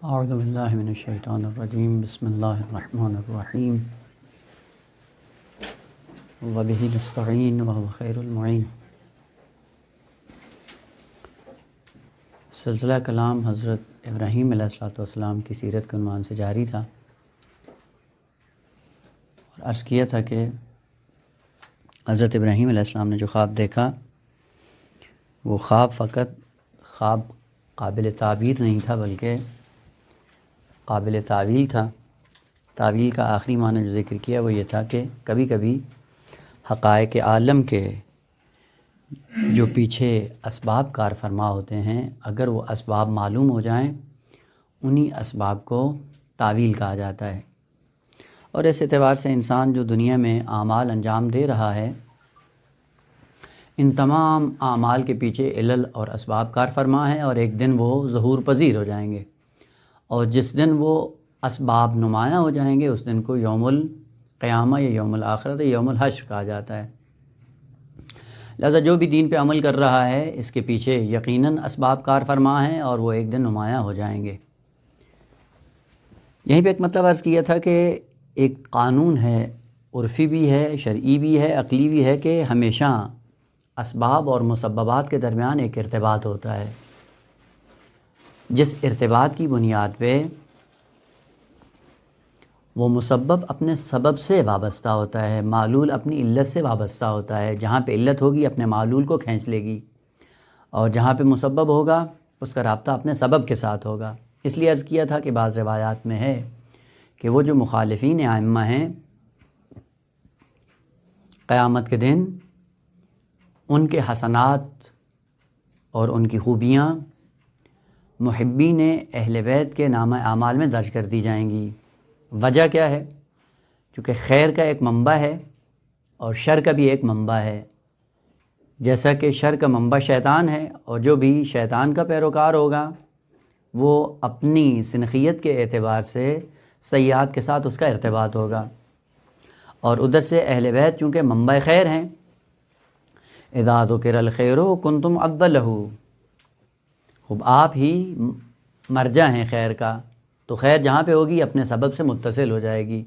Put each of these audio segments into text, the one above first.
اعوذ باللہ من الشیطان الرجیم بسم اللہ الرحمن الرحیم وبہ نستعین وہو خیر المعین۔ سلسلہ کلام حضرت ابراہیم علیہ السلام کی سیرت کے عنوان سے جاری تھا، اور عرض کیا تھا کہ حضرت ابراہیم علیہ السلام نے جو خواب دیکھا وہ خواب فقط خواب قابل تعبیر نہیں تھا بلکہ قابل تعویل تھا۔ تعویل کا آخری معنی جو ذکر کیا وہ یہ تھا کہ کبھی کبھی حقائق عالم کے جو پیچھے اسباب کار فرما ہوتے ہیں، اگر وہ اسباب معلوم ہو جائیں انہی اسباب کو تعویل کہا جاتا ہے۔ اور اس اعتبار سے انسان جو دنیا میں اعمال انجام دے رہا ہے، ان تمام اعمال کے پیچھے علل اور اسباب کار فرما ہے، اور ایک دن وہ ظہور پذیر ہو جائیں گے، اور جس دن وہ اسباب نمایاں ہو جائیں گے اس دن کو یوم القیامہ یا یوم الآخرت یا یوم الحشر کہا جاتا ہے۔ لہذا جو بھی دین پہ عمل کر رہا ہے اس کے پیچھے یقیناً اسباب کار فرما ہیں، اور وہ ایک دن نمایاں ہو جائیں گے۔ یہیں پہ ایک مطلب عرض کیا تھا کہ ایک قانون ہے، عرفی بھی ہے، شرعی بھی ہے، عقلی بھی ہے، کہ ہمیشہ اسباب اور مسببات کے درمیان ایک ارتباط ہوتا ہے، جس ارتباط کی بنیاد پہ وہ مسبب اپنے سبب سے وابستہ ہوتا ہے، معلول اپنی علت سے وابستہ ہوتا ہے۔ جہاں پہ علت ہوگی اپنے معلول کو کھینچ لے گی، اور جہاں پہ مسبب ہوگا اس کا رابطہ اپنے سبب کے ساتھ ہوگا۔ اس لیے عرض کیا تھا کہ بعض روایات میں ہے کہ وہ جو مخالفین ائمہ ہیں قیامت کے دن ان کے حسنات اور ان کی خوبیاں محبین اہل بیت کے نامہ اعمال میں درج کر دی جائیں گی۔ وجہ کیا ہے؟ چونکہ خیر کا ایک منبع ہے اور شر کا بھی ایک منبع ہے۔ جیسا کہ شر کا منبع شیطان ہے، اور جو بھی شیطان کا پیروکار ہوگا وہ اپنی سنخیت کے اعتبار سے سیئات کے ساتھ اس کا ارتباط ہوگا، اور ادھر سے اہل بیت چونکہ منبع خیر ہیں، اذا ذکر الخیر کنتم اولہ، خب آپ ہی مرجع ہیں خیر کا، تو خیر جہاں پہ ہوگی اپنے سبب سے متصل ہو جائے گی،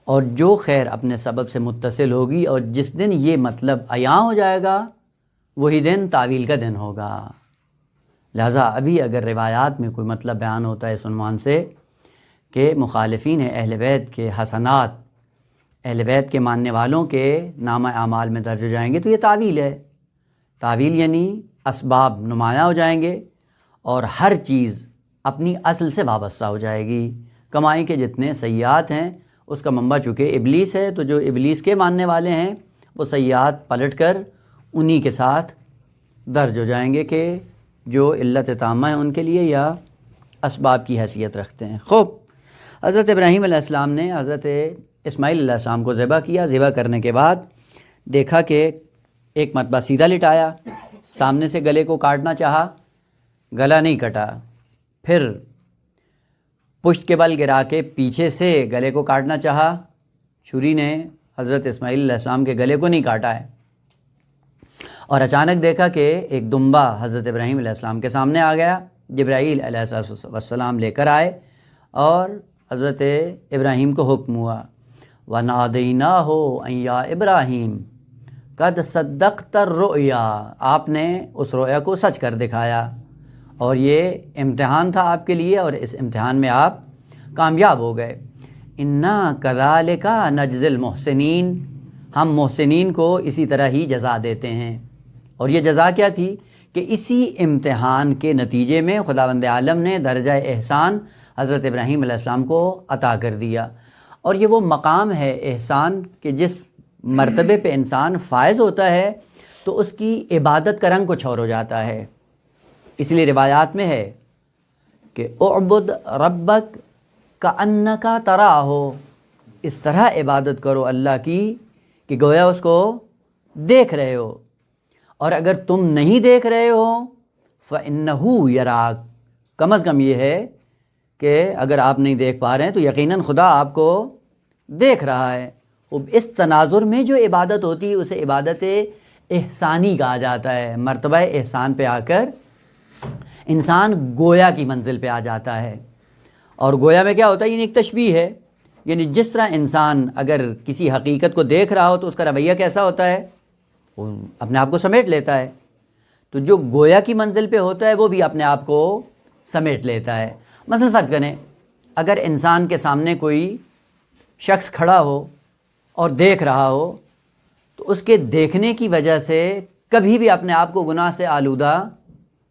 اور جو خیر اپنے سبب سے متصل ہوگی اور جس دن یہ مطلب عیاں ہو جائے گا وہی دن تعویل کا دن ہوگا۔ لہٰذا ابھی اگر روایات میں کوئی مطلب بیان ہوتا ہے اس عنوان سے کہ مخالفین اہل بیت کے حسنات اہل بیت کے ماننے والوں کے نامہ اعمال میں درج ہو جائیں گے، تو یہ تعویل ہے۔ تعویل یعنی اسباب نمایاں ہو جائیں گے اور ہر چیز اپنی اصل سے وابستہ ہو جائے گی۔ کمائی کے جتنے سیئات ہیں اس کا منبع چونکہ ابلیس ہے، تو جو ابلیس کے ماننے والے ہیں وہ سیئات پلٹ کر انہی کے ساتھ درج ہو جائیں گے کہ جو علت تامہ ہے ان کے لیے یا اسباب کی حیثیت رکھتے ہیں۔ خوب، حضرت ابراہیم علیہ السلام نے حضرت اسماعیل علیہ السلام کو ذبح کیا۔ ذبح کرنے کے بعد دیکھا کہ ایک مرتبہ سیدھا لٹایا، سامنے سے گلے کو کاٹنا چاہا، گلا نہیں کٹا، پھر پشت کے بل گرا کے پیچھے سے گلے کو کاٹنا چاہا، چھری نے حضرت اسماعیل علیہ السلام کے گلے کو نہیں کاٹا ہے، اور اچانک دیکھا کہ ایک دمبا حضرت ابراہیم علیہ السلام کے سامنے آ گیا۔ جبرائیل علیہ السلام لے کر آئے اور حضرت ابراہیم کو حکم ہوا، وَنَادَيْنَاهُ أَن يَا إِبْرَاهِيمُ قَدْ صَدَّقْتَ الرُّؤْيَا، آپ نے اس رؤیا کو سچ کر دکھایا، اور یہ امتحان تھا آپ کے لیے، اور اس امتحان میں آپ کامیاب ہو گئے۔ إِنَّا كَذَلِكَ نَجْزِي الْمُحْسِنِينَ، ہم محسنین کو اسی طرح ہی جزا دیتے ہیں۔ اور یہ جزا کیا تھی کہ اسی امتحان کے نتیجے میں خداوند عالم نے درجہ احسان حضرت ابراہیم علیہ السلام کو عطا کر دیا، اور یہ وہ مقام ہے احسان کہ جس مرتبے پہ انسان فائز ہوتا ہے تو اس کی عبادت کا رنگ کچھ اور ہو جاتا ہے۔ اس لیے روایات میں ہے کہ اعبد ربک کأنک تراہ، اس طرح عبادت کرو اللہ کی کہ گویا اس کو دیکھ رہے ہو، اور اگر تم نہیں دیکھ رہے ہو فإنہ یراک، کم از کم یہ ہے کہ اگر آپ نہیں دیکھ پا رہے ہیں تو یقیناً خدا آپ کو دیکھ رہا ہے۔ اس تناظر میں جو عبادت ہوتی ہے اسے عبادت احسانی کہا جاتا ہے۔ مرتبہ احسان پہ آ کر انسان گویا کی منزل پہ آ جاتا ہے۔ اور گویا میں کیا ہوتا ہے؟ یعنی ایک تشبیہ ہے، یعنی جس طرح انسان اگر کسی حقیقت کو دیکھ رہا ہو تو اس کا رویہ کیسا ہوتا ہے؟ وہ اپنے آپ کو سمیٹ لیتا ہے. تو جو گویا کی منزل پہ ہوتا ہے وہ بھی اپنے آپ کو سمیٹ لیتا ہے. مثلا فرض کریں اگر انسان کے سامنے کوئی شخص کھڑا ہو اور دیکھ رہا ہو تو اس کے دیکھنے کی وجہ سے کبھی بھی اپنے آپ کو گناہ سے آلودہ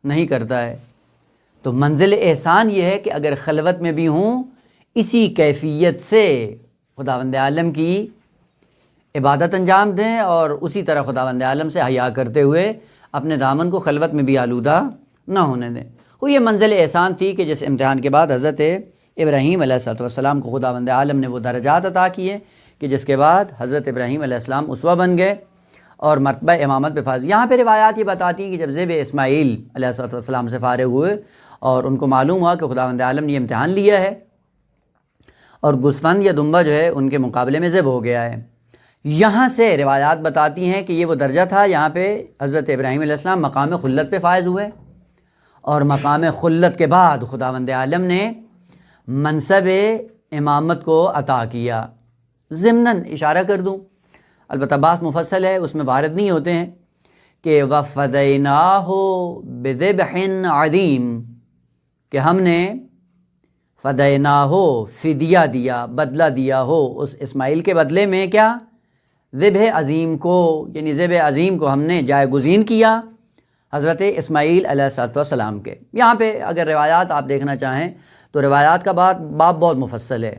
نہیں کرتا ہے. تو منزل احسان یہ ہے کہ اگر خلوت میں بھی ہوں اسی کیفیت سے خداوند عالم کی عبادت انجام دیں اور اسی طرح خداوند عالم سے حیا کرتے ہوئے اپنے دامن کو خلوت میں بھی آلودہ نہ ہونے دیں. وہ یہ منزل احسان تھی کہ جس امتحان کے بعد حضرت ابراہیم علیہ السلام کو خداوند عالم نے وہ درجات عطا کیے کہ جس کے بعد حضرت ابراہیم علیہ السلام اسوہ بن گئے اور مرتبہ امامت پہ فاز. یہاں پہ روایات یہ بتاتی ہیں کہ جب ذبح اسماعیل علیہ السلام سے فارغ ہوئے اور ان کو معلوم ہوا کہ خداوند عالم نے یہ امتحان لیا ہے اور گوسفند یا دمبا جو ہے ان کے مقابلے میں ذبح ہو گیا ہے، یہاں سے روایات بتاتی ہیں کہ یہ وہ درجہ تھا یہاں پہ حضرت ابراہیم علیہ السلام مقام خلت پہ فائز ہوئے اور مقام خلت کے بعد خداوند عالم نے منصب امامت کو عطا کیا. ضمناً اشارہ کر دوں، البتہ بات مفصل ہے، اس میں وارد نہیں ہوتے ہیں کہ وَفَدَيْنَاهُ بِذِبْحٍ عَظِيمٍ کہ ہم نے فدیناہو فدیہ دیا، بدلہ دیا ہو اس اسماعیل کے بدلے میں کیا؟ ذبح عظیم کو، یعنی ذبح عظیم کو ہم نے جائے گزین کیا حضرت اسماعیل علیہ السلام کے. یہاں پہ اگر روایات آپ دیکھنا چاہیں تو روایات کا باب بہت مفصل ہے.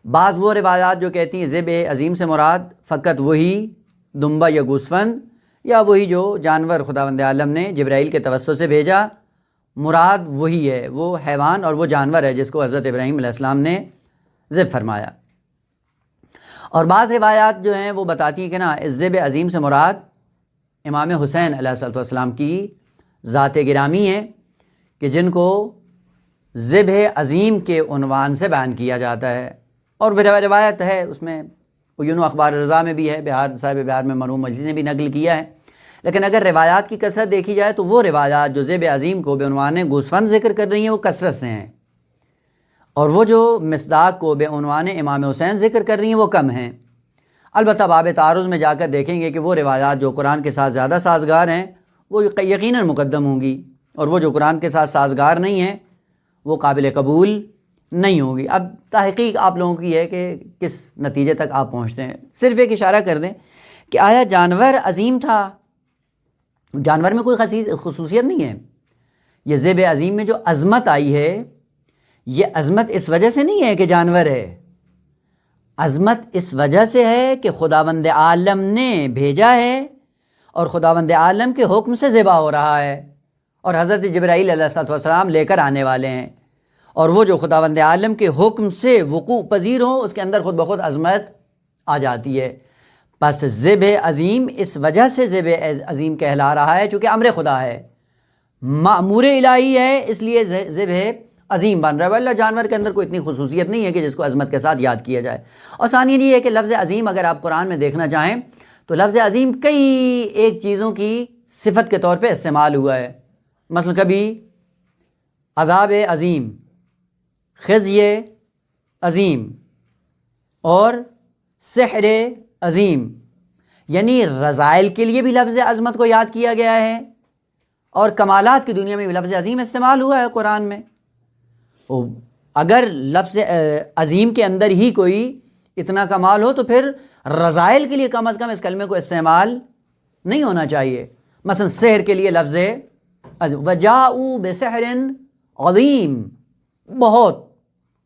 بعض وہ روایات جو کہتی ہیں ذبح عظیم سے مراد فقط وہی دمبا یا گوسفند یا وہی جو جانور خداوند عالم نے جبرائیل کے توسط سے بھیجا، مراد وہی ہے، وہ حیوان اور وہ جانور ہے جس کو حضرت ابراہیم علیہ السلام نے ذبح فرمایا. اور بعض روایات جو ہیں وہ بتاتی ہیں کہ نا اس ذبح عظیم سے مراد امام حسین علیہ السلام کی ذات گرامی ہے کہ جن کو ذبح عظیم کے عنوان سے بیان کیا جاتا ہے. اور وہ روایت ہے اس میں عیون و اخبار رضا میں بھی ہے، صاحب بہار میں مرحوم مجلسی نے بھی نقل کیا ہے. لیکن اگر روایات کی کثرت دیکھی جائے تو وہ روایات جو ذبح عظیم کو بعنوان گوسفند ذکر کر رہی ہیں وہ کثرت سے ہیں، اور وہ جو مصداق کو بعنوان امام حسین ذکر کر رہی ہیں وہ کم ہیں. البتہ باب تعارض میں جا کر دیکھیں گے کہ وہ روایات جو قرآن کے ساتھ زیادہ سازگار ہیں وہ یقیناً مقدم ہوں گی، اور وہ جو قرآن کے ساتھ سازگار نہیں ہیں وہ قابل قبول نہیں ہوگی. اب تحقیق آپ لوگوں کی ہے کہ کس نتیجے تک آپ پہنچتے ہیں. صرف ایک اشارہ کر دیں کہ آیا جانور عظیم تھا؟ جانور میں کوئی خصوصیت نہیں ہے. یہ ذبح عظیم میں جو عظمت آئی ہے یہ عظمت اس وجہ سے نہیں ہے کہ جانور ہے، عظمت اس وجہ سے ہے کہ خداوند عالم نے بھیجا ہے اور خداوند عالم کے حکم سے ذبح ہو رہا ہے اور حضرت جبرائیل علیہ السلام لے کر آنے والے ہیں، اور وہ جو خداوند عالم کے حکم سے وقوع پذیر ہو اس کے اندر خود بخود عظمت آ جاتی ہے. بس ذبح عظیم اس وجہ سے ذبح عظیم کہلا رہا ہے چونکہ امر خدا ہے، مأمور الہی ہے، اس لیے ذبح عظیم بن رہا ہے. واللہ جانور کے اندر کوئی اتنی خصوصیت نہیں ہے کہ جس کو عظمت کے ساتھ یاد کیا جائے. اور ثانیہ یہ ہے کہ لفظ عظیم اگر آپ قرآن میں دیکھنا چاہیں تو لفظ عظیم کئی ایک چیزوں کی صفت کے طور پہ استعمال ہوا ہے. مثلا کبھی عذاب عظیم، خزی عظیم اور سحر عظیم، یعنی رذائل کے لیے بھی لفظ عظمت کو یاد کیا گیا ہے اور کمالات کی دنیا میں بھی لفظ عظیم استعمال ہوا ہے قرآن میں. اگر لفظ عظیم کے اندر ہی کوئی اتنا کمال ہو تو پھر رذائل کے لیے کم از کم اس کلمے کو استعمال نہیں ہونا چاہیے. مثلا سحر کے لیے لفظ وَجَاءُوا بِسِحْرٍ عَظِيمٍ، بہت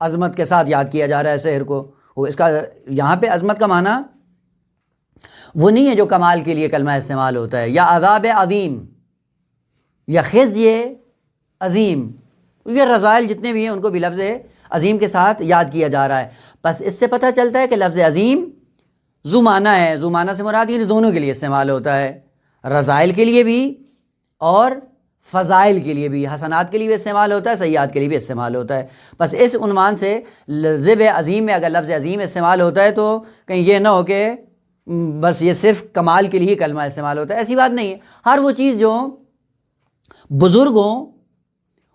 عظمت کے ساتھ یاد کیا جا رہا ہے سحر کو. اس کا یہاں پہ عظمت کا معنی وہ نہیں ہے جو کمال کے لیے کلمہ استعمال ہوتا ہے، یا عذاب عظیم یا خزی عظیم، یہ رذائل جتنے بھی ہیں ان کو بھی لفظ عظیم کے ساتھ یاد کیا جا رہا ہے. بس اس سے پتہ چلتا ہے کہ لفظ عظیم ذو معنی ہے. ذو معنی سے مراد یہ دونوں کے لیے استعمال ہوتا ہے، رذائل کے لیے بھی اور فضائل کے لیے بھی، حسنات کے لیے بھی استعمال ہوتا ہے، سیئات کے لیے بھی استعمال ہوتا ہے. بس اس عنوان سے ذبح عظیم میں اگر لفظ عظیم استعمال ہوتا ہے تو کہیں یہ نہ ہو کہ بس یہ صرف کمال کے لیے کلمہ استعمال ہوتا ہے، ایسی بات نہیں ہے. ہر وہ چیز جو بزرگ ہوں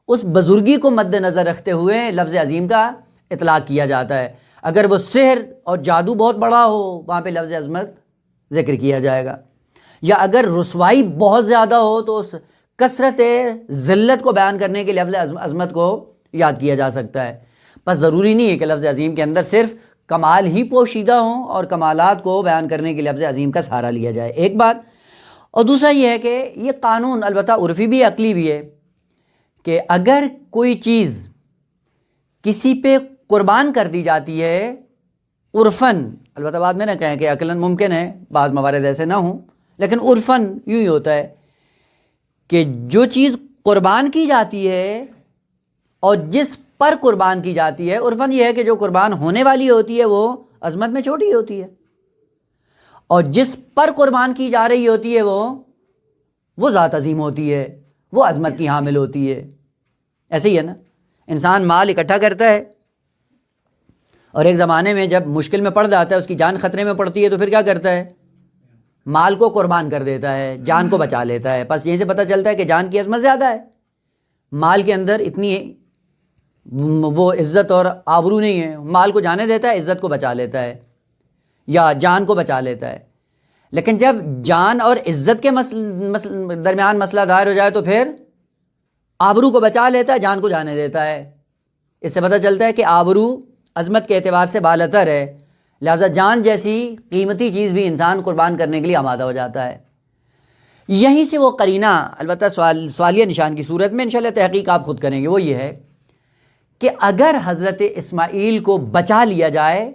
اس بزرگی کو مد نظر رکھتے ہوئے لفظ عظیم کا اطلاق کیا جاتا ہے. اگر وہ سحر اور جادو بہت بڑا ہو وہاں پہ لفظ عظمت ذکر کیا جائے گا, یا اگر رسوائی بہت زیادہ ہو تو اس کثرت ذلت کو بیان کرنے کے لفظ عظمت کو یاد کیا جا سکتا ہے. بس ضروری نہیں ہے کہ لفظ عظیم کے اندر صرف کمال ہی پوشیدہ ہوں اور کمالات کو بیان کرنے کے لفظ عظیم کا سہارا لیا جائے, ایک بات. اور دوسرا یہ ہے کہ یہ قانون البتہ عرفی بھی عقلی بھی ہے کہ اگر کوئی چیز کسی پہ قربان کر دی جاتی ہے عرفاً, البتہ بعد میں نہ کہیں کہ عقلاً ممکن ہے بعض موارد ایسے نہ ہوں, لیکن عرفاً یوں ہی ہوتا ہے کہ جو چیز قربان کی جاتی ہے اور جس پر قربان کی جاتی ہے, عرفاً یہ ہے کہ جو قربان ہونے والی ہوتی ہے وہ عظمت میں چھوٹی ہوتی ہے, اور جس پر قربان کی جا رہی ہوتی ہے وہ ذات عظیم ہوتی ہے, وہ عظمت کی حامل ہوتی ہے. ایسے ہی ہے نا, انسان مال اکٹھا کرتا ہے اور ایک زمانے میں جب مشکل میں پڑ جاتا ہے, اس کی جان خطرے میں پڑتی ہے, تو پھر کیا کرتا ہے, مال کو قربان کر دیتا ہے, جان کو بچا لیتا ہے. بس یہیں سے پتہ چلتا ہے کہ جان کی عظمت زیادہ ہے, مال کے اندر اتنی وہ عزت اور آبرو نہیں ہے. مال کو جانے دیتا ہے, عزت کو بچا لیتا ہے یا جان کو بچا لیتا ہے. لیکن جب جان اور عزت کے درمیان مسئلہ دائر ہو جائے تو پھر آبرو کو بچا لیتا ہے, جان کو جانے دیتا ہے. اس سے پتہ چلتا ہے کہ آبرو عظمت کے اعتبار سے بالاتر ہے, لہذا جان جیسی قیمتی چیز بھی انسان قربان کرنے کے لیے آمادہ ہو جاتا ہے. یہیں سے وہ قرینہ, البتہ سوالیہ نشان کی صورت میں انشاءاللہ تحقیق آپ خود کریں گے, وہ یہ ہے کہ اگر حضرت اسماعیل کو بچا لیا جائے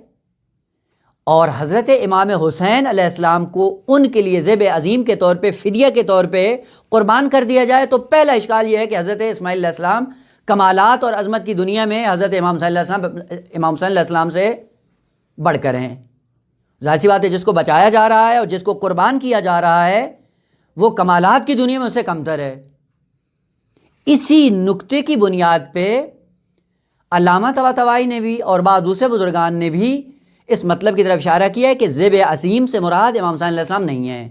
اور حضرت امام حسین علیہ السلام کو ان کے لیے ذبح عظیم کے طور پہ, فدیہ کے طور پہ قربان کر دیا جائے, تو پہلا اشکال یہ ہے کہ حضرت اسماعیل علیہ السلام کمالات اور عظمت کی دنیا میں حضرت امام حسین علیہ السلام سے بڑھ کر ہیں. ظاہر سی بات ہے جس کو بچایا جا رہا ہے اور جس کو قربان کیا جا رہا ہے وہ کمالات کی دنیا میں اس سے کمتر ہے. اسی نقطے کی بنیاد پہ علامہ طباطبائی نے بھی اور بعض دوسرے بزرگان نے بھی اس مطلب کی طرف اشارہ کیا ہے کہ ذبح عظیم سے مراد امام حسین علیہ السلام نہیں ہے,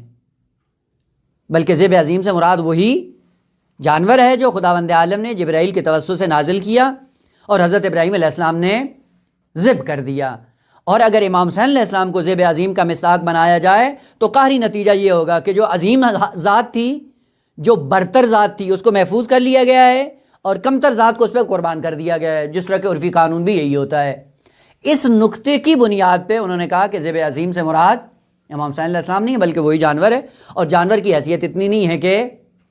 بلکہ ذبح عظیم سے مراد وہی جانور ہے جو خداوند عالم نے جبرائیل کے توسط سے نازل کیا اور حضرت ابراہیم علیہ السلام نے ذبح کر دیا. اور اگر امام حسین علیہ السلام کو ذبح عظیم کا مصداق بنایا جائے تو قہری نتیجہ یہ ہوگا کہ جو عظیم ذات تھی, جو برتر ذات تھی, اس کو محفوظ کر لیا گیا ہے اور کمتر ذات کو اس پہ قربان کر دیا گیا ہے, جس طرح کے عرفی قانون بھی یہی ہوتا ہے. اس نقطے کی بنیاد پہ انہوں نے کہا کہ ذبح عظیم سے مراد امام حسین علیہ السلام نہیں ہے بلکہ وہی جانور ہے, اور جانور کی حیثیت اتنی نہیں ہے کہ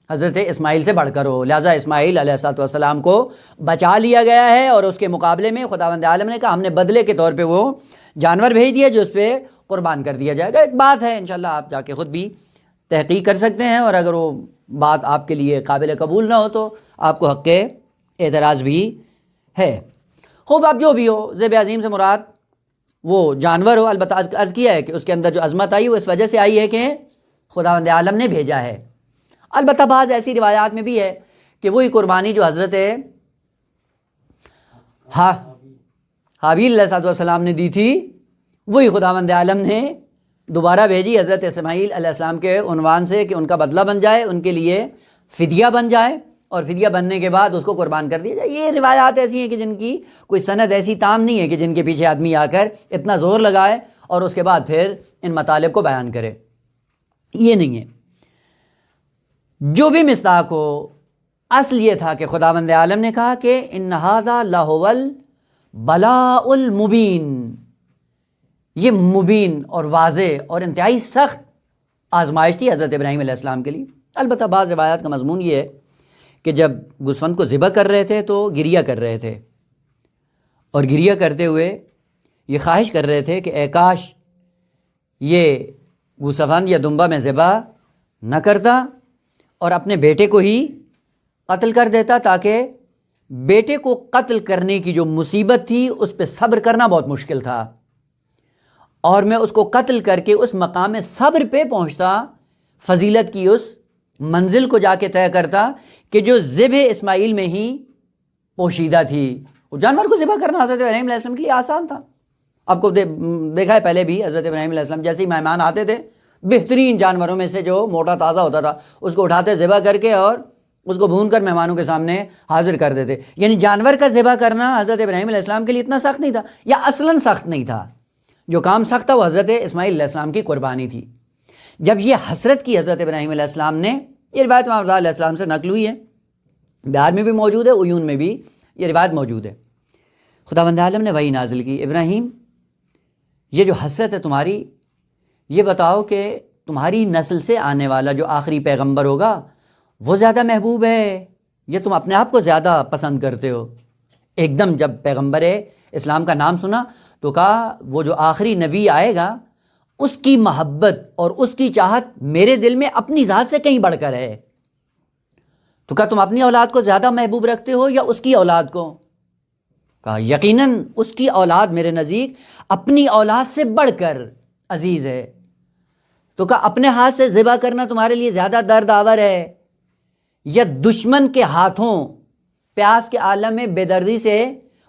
حضرت اسماعیل سے بڑھ کر ہو, لہٰذا اسماعیل علیہ السلام کو بچا لیا گیا ہے اور اس کے مقابلے میں خداوند عالم نے کہا ہم نے بدلے کے طور پہ وہ جانور بھیج دیا جو اس پہ قربان کر دیا جائے گا. ایک بات ہے انشاءاللہ آپ جا کے خود بھی تحقیق کر سکتے ہیں, اور اگر وہ بات آپ کے لیے قابل قبول نہ ہو تو آپ کو حق اعتراض بھی ہے. خوب آپ جو بھی ہو, ذبح عظیم سے مراد وہ جانور ہو. البتہ عرض کیا ہے کہ اس کے اندر جو عظمت آئی وہ اس وجہ سے آئی ہے کہ خداوند عالم نے بھیجا ہے. البتہ بعض ایسی روایات میں بھی ہے کہ وہی قربانی جو حضرت حابیل علیہ السلام نے دی تھی وہی خداوند عالم نے دوبارہ بھیجی حضرت اسماعیل علیہ السلام کے عنوان سے کہ ان کا بدلہ بن جائے, ان کے لیے فدیہ بن جائے, اور فدیہ بننے کے بعد اس کو قربان کر دیا جائے. یہ روایات ایسی ہیں کہ جن کی کوئی سند ایسی تام نہیں ہے کہ جن کے پیچھے آدمی آ کر اتنا زور لگائے اور اس کے بعد پھر ان مطالب کو بیان کرے. یہ نہیں ہے. جو بھی مصداق ہو, اصل یہ تھا کہ خداوند عالم نے کہا کہ ان ھذا لہو البلاء المبین, یہ مبین اور واضح اور انتہائی سخت آزمائش تھی حضرت ابراہیم علیہ السلام کے لیے. البتہ بعض روایات کا مضمون یہ ہے کہ جب گوسفند کو ذبح کر رہے تھے تو گریہ کر رہے تھے, اور گریہ کرتے ہوئے یہ خواہش کر رہے تھے کہ اے کاش یہ گوسفند یا دمبا میں ذبح نہ کرتا اور اپنے بیٹے کو ہی قتل کر دیتا, تاکہ بیٹے کو قتل کرنے کی جو مصیبت تھی اس پہ صبر کرنا بہت مشکل تھا, اور میں اس کو قتل کر کے اس مقام صبر پہ پہنچتا, فضیلت کی اس منزل کو جا کے طے کرتا کہ جو ذبح اسماعیل میں ہی پوشیدہ تھی. وہ جانور کو ذبح کرنا حضرت ابراہیم علیہ السلام کے لیے آسان تھا. آپ کو دیکھا ہے پہلے بھی حضرت ابراہیم علیہ السلام جیسے ہی مہمان آتے تھے بہترین جانوروں میں سے جو موٹا تازہ ہوتا تھا اس کو اٹھاتے ذبح کر کے اور اس کو بھون کر مہمانوں کے سامنے حاضر کر دیتے. یعنی جانور کا ذبح کرنا حضرت ابراہیم علیہ السلام کے لیے اتنا سخت نہیں تھا، یا اصلاً سخت نہیں تھا. جو کام سخت تھا وہ حضرت اسماعیل علیہ السلام کی قربانی تھی. جب یہ حسرت کی حضرت ابراہیم علیہ السلام نے، یہ روایت امام رضا علیہ السلام سے نقل ہوئی ہے، بہار میں بھی موجود ہے، عیون میں بھی یہ روایت موجود ہے. خداوند عالم نے وحی نازل کی، ابراہیم یہ جو حسرت ہے تمہاری، یہ بتاؤ کہ تمہاری نسل سے آنے والا جو آخری پیغمبر ہوگا وہ زیادہ محبوب ہے یا تم اپنے آپ کو زیادہ پسند کرتے ہو؟ ایک دم جب پیغمبر اسلام کا نام سنا تو کہا وہ جو آخری نبی آئے گا اس کی محبت اور اس کی چاہت میرے دل میں اپنی ذات سے کہیں بڑھ کر ہے. تو کہا تم اپنی اولاد کو زیادہ محبوب رکھتے ہو یا اس کی اولاد کو؟ کہا یقیناً اس کی اولاد میرے نزدیک اپنی اولاد سے بڑھ کر عزیز ہے. تو کہا اپنے ہاتھ سے ذبح کرنا تمہارے لیے زیادہ درد آور ہے یا دشمن کے ہاتھوں پیاس کے عالم میں بے دردی سے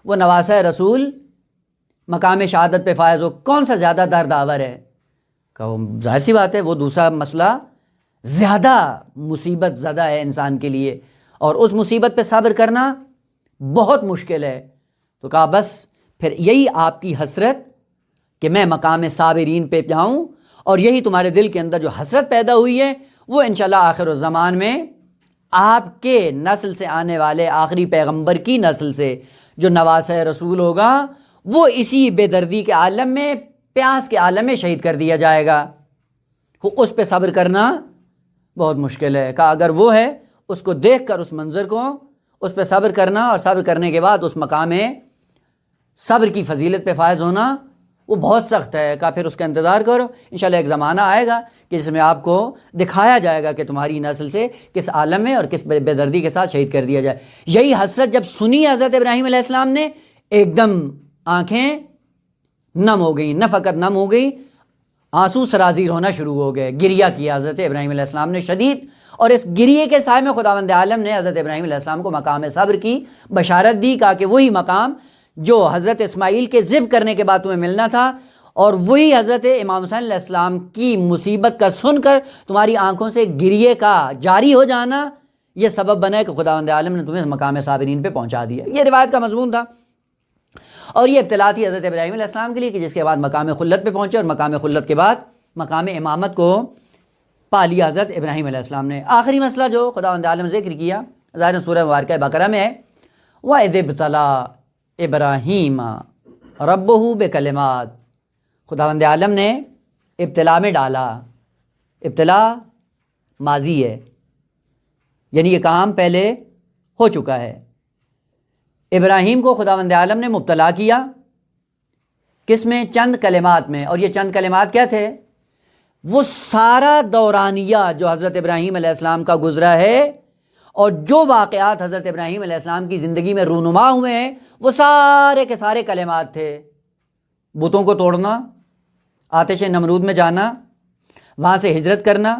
وہ نواسہ رسول مقام شہادت پہ فائز ہو، کون سا زیادہ درد آور ہے؟ کہا ظاہر سی بات ہے وہ دوسرا مسئلہ زیادہ مصیبت زدہ ہے انسان کے لیے، اور اس مصیبت پہ صبر کرنا بہت مشکل ہے. تو کہا بس پھر یہی آپ کی حسرت کہ میں مقام صابرین پہ جاؤں، اور یہی تمہارے دل کے اندر جو حسرت پیدا ہوئی ہے وہ انشاءاللہ آخر الزمان میں آپ کے نسل سے آنے والے آخری پیغمبر کی نسل سے جو نواسہ رسول ہوگا وہ اسی بے دردی کے عالم میں، پیاس کے عالم میں شہید کر دیا جائے گا. اس پہ صبر کرنا بہت مشکل ہے. کہا اگر وہ ہے اس کو دیکھ کر، اس منظر کو، اس پہ صبر کرنا اور صبر کرنے کے بعد اس مقام صبر کی فضیلت پہ فائز ہونا وہ بہت سخت ہے. کہا پھر اس کا انتظار کرو، انشاءاللہ ایک زمانہ آئے گا کہ جس میں آپ کو دکھایا جائے گا کہ تمہاری نسل سے کس عالم میں اور کس بے دردی کے ساتھ شہید کر دیا جائے. یہی حسرت جب سنی حضرت ابراہیم علیہ السلام نے، ایک دم آنکھیں نم ہو گئیں، نہ فقط نم ہو گئی، آنسو سرازیر ہونا شروع ہو گئے. گریہ کیا حضرت ابراہیم علیہ السلام نے شدید، اور اس گریے کے سائے میں خداوند عالم نے حضرت ابراہیم علیہ السلام کو مقام صبر کی بشارت دی. کہا کہ وہی مقام جو حضرت اسماعیل کے ذبح کرنے کے بعد تمہیں ملنا تھا، اور وہی حضرت امام حسین علیہ السلام کی مصیبت کا سن کر تمہاری آنکھوں سے گریے کا جاری ہو جانا، یہ سبب بنا ہے کہ خداوند عالم نے تمہیں مقام صابرین پہ پہنچا دیا. یہ روایت کا مضمون تھا، اور یہ ابتلا تھی حضرت ابراہیم علیہ السلام کے لیے کہ جس کے بعد مقام خلت پہ پہنچے، اور مقام خلت کے بعد مقام امامت کو پا لیا حضرت ابراہیم علیہ السلام نے. آخری مسئلہ جو خداوند عالم ذکر کیا ظاہر سورہ مبارکہ بقرہ میں ہے، وَإِذِ ابْتَلَىٰ إِبْرَاهِيمَ رَبُّهُ بِكَلِمَاتٍ. خداوند عالم نے ابتلا میں ڈالا. ابتلا ماضی ہے، یعنی یہ کام پہلے ہو چکا ہے. ابراہیم کو خداوند عالم نے مبتلا کیا، کس میں؟ چند کلمات میں. اور یہ چند کلمات کیا تھے؟ وہ سارا دورانیہ جو حضرت ابراہیم علیہ السلام کا گزرا ہے اور جو واقعات حضرت ابراہیم علیہ السلام کی زندگی میں رونما ہوئے ہیں وہ سارے کے سارے کلمات تھے. بتوں کو توڑنا، آتش نمرود میں جانا، وہاں سے ہجرت کرنا،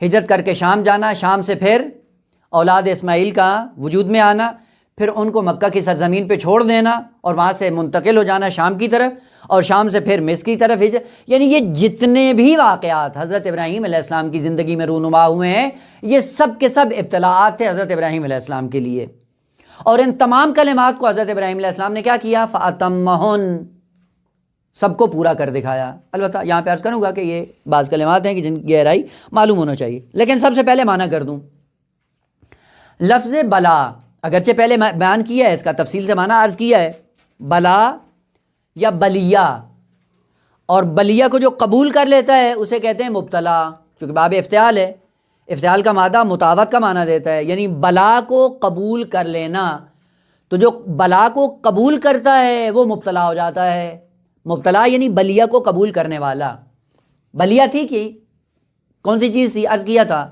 ہجرت کر کے شام جانا، شام سے پھر اولاد اسماعیل کا وجود میں آنا، پھر ان کو مکہ کی سرزمین پہ چھوڑ دینا اور وہاں سے منتقل ہو جانا شام کی طرف، اور شام سے پھر مصر کی طرف ہجرت. یعنی یہ جتنے بھی واقعات حضرت ابراہیم علیہ السلام کی زندگی میں رونما ہوئے ہیں یہ سب کے سب ابتلاعات تھے حضرت ابراہیم علیہ السلام کے لیے. اور ان تمام کلمات کو حضرت ابراہیم علیہ السلام نے کیا کیا؟ فَأَتَمَّهُنَّ، سب کو پورا کر دکھایا. البتہ یہاں پہ عرض کروں گا کہ یہ بعض کلمات ہیں کہ جن کی گہرائی معلوم ہونا چاہیے، لیکن سب سے پہلے معنی کر دوں. لفظ بلا اگرچہ پہلے بیان کیا ہے، اس کا تفصیل سے معنی عرض کیا ہے، بلا یا بلیہ، اور بلیہ کو جو قبول کر لیتا ہے اسے کہتے ہیں مبتلا، چونکہ باب افتعال ہے. افتعال کا مادہ مطاوعت کا معنی دیتا ہے، یعنی بلا کو قبول کر لینا. تو جو بلا کو قبول کرتا ہے وہ مبتلا ہو جاتا ہے. مبتلا یعنی بلیہ کو قبول کرنے والا. بلیہ تھی کہ کون سی چیز تھی؟ عرض کیا تھا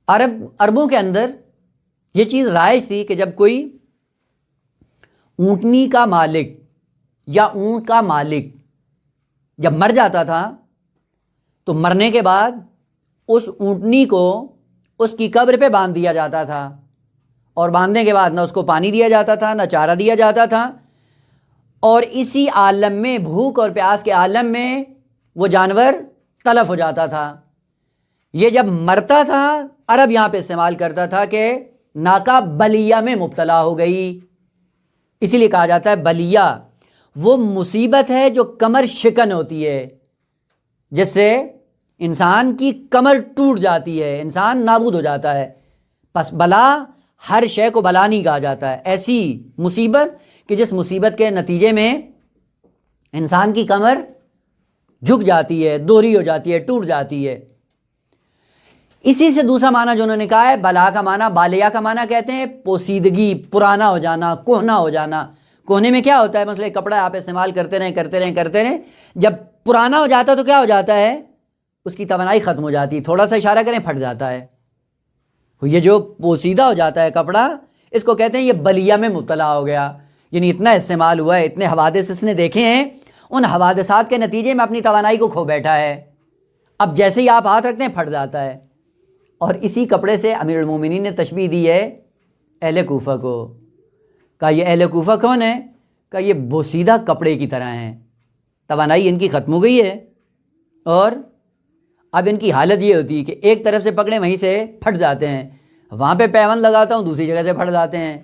عربوں کے اندر یہ چیز رائج تھی کہ جب کوئی اونٹنی کا مالک یا اونٹ کا مالک جب مر جاتا تھا تو مرنے کے بعد اس اونٹنی کو اس کی قبر پہ باندھ دیا جاتا تھا، اور باندھنے کے بعد نہ اس کو پانی دیا جاتا تھا نہ چارہ دیا جاتا تھا، اور اسی عالم میں، بھوک اور پیاس کے عالم میں وہ جانور تلف ہو جاتا تھا. یہ جب مرتا تھا عرب یہاں پہ استعمال کرتا تھا کہ ناکہ بلیہ میں مبتلا ہو گئی، اسی لیے کہا جاتا ہے بلیہ وہ مصیبت ہے جو کمر شکن ہوتی ہے، جس سے انسان کی کمر ٹوٹ جاتی ہے، انسان نابود ہو جاتا ہے۔ پس بلا ہر شے کو بلا نہیں کہا جاتا ہے، ایسی مصیبت کہ جس مصیبت کے نتیجے میں انسان کی کمر جھک جاتی ہے، دوہری ہو جاتی ہے، ٹوٹ جاتی ہے۔ اسی سے دوسرا معنی جو انہوں نے کہا ہے بلا کا معنی، بالیہ کا معنی کہتے ہیں پوسیدگی، پرانا ہو جانا، کہنا ہو جانا۔ کوہنے میں کیا ہوتا ہے؟ مثلا کپڑا آپ استعمال کرتے رہیں، جب پرانا ہو جاتا ہے تو کیا ہو جاتا ہے؟ اس کی توانائی ختم ہو جاتی ہے، تھوڑا سا اشارہ کریں پھٹ جاتا ہے۔ یہ جو پوسیدہ ہو جاتا ہے کپڑا، اس کو کہتے ہیں یہ بلیہ میں مبتلا ہو گیا، یعنی اتنا استعمال ہوا ہے، اتنے حوادث اس نے دیکھے ہیں، ان حوادثات کے نتیجے میں اپنی توانائی کو کھو بیٹھا ہے، اب جیسے ہی آپ ہاتھ رکھتے ہیں پھٹ جاتا ہے۔ اور اسی کپڑے سے امیر المومنین نے تشبیہ دی ہے اہل کوفہ کو، کہا یہ اہل کوفہ کون ہے؟ کہا یہ بوسیدہ کپڑے کی طرح ہیں، توانائی ان کی ختم ہو گئی ہے، اور اب ان کی حالت یہ ہوتی ہے کہ ایک طرف سے پکڑیں وہیں سے پھٹ جاتے ہیں، وہاں پہ پیون لگاتا ہوں دوسری جگہ سے پھٹ جاتے ہیں،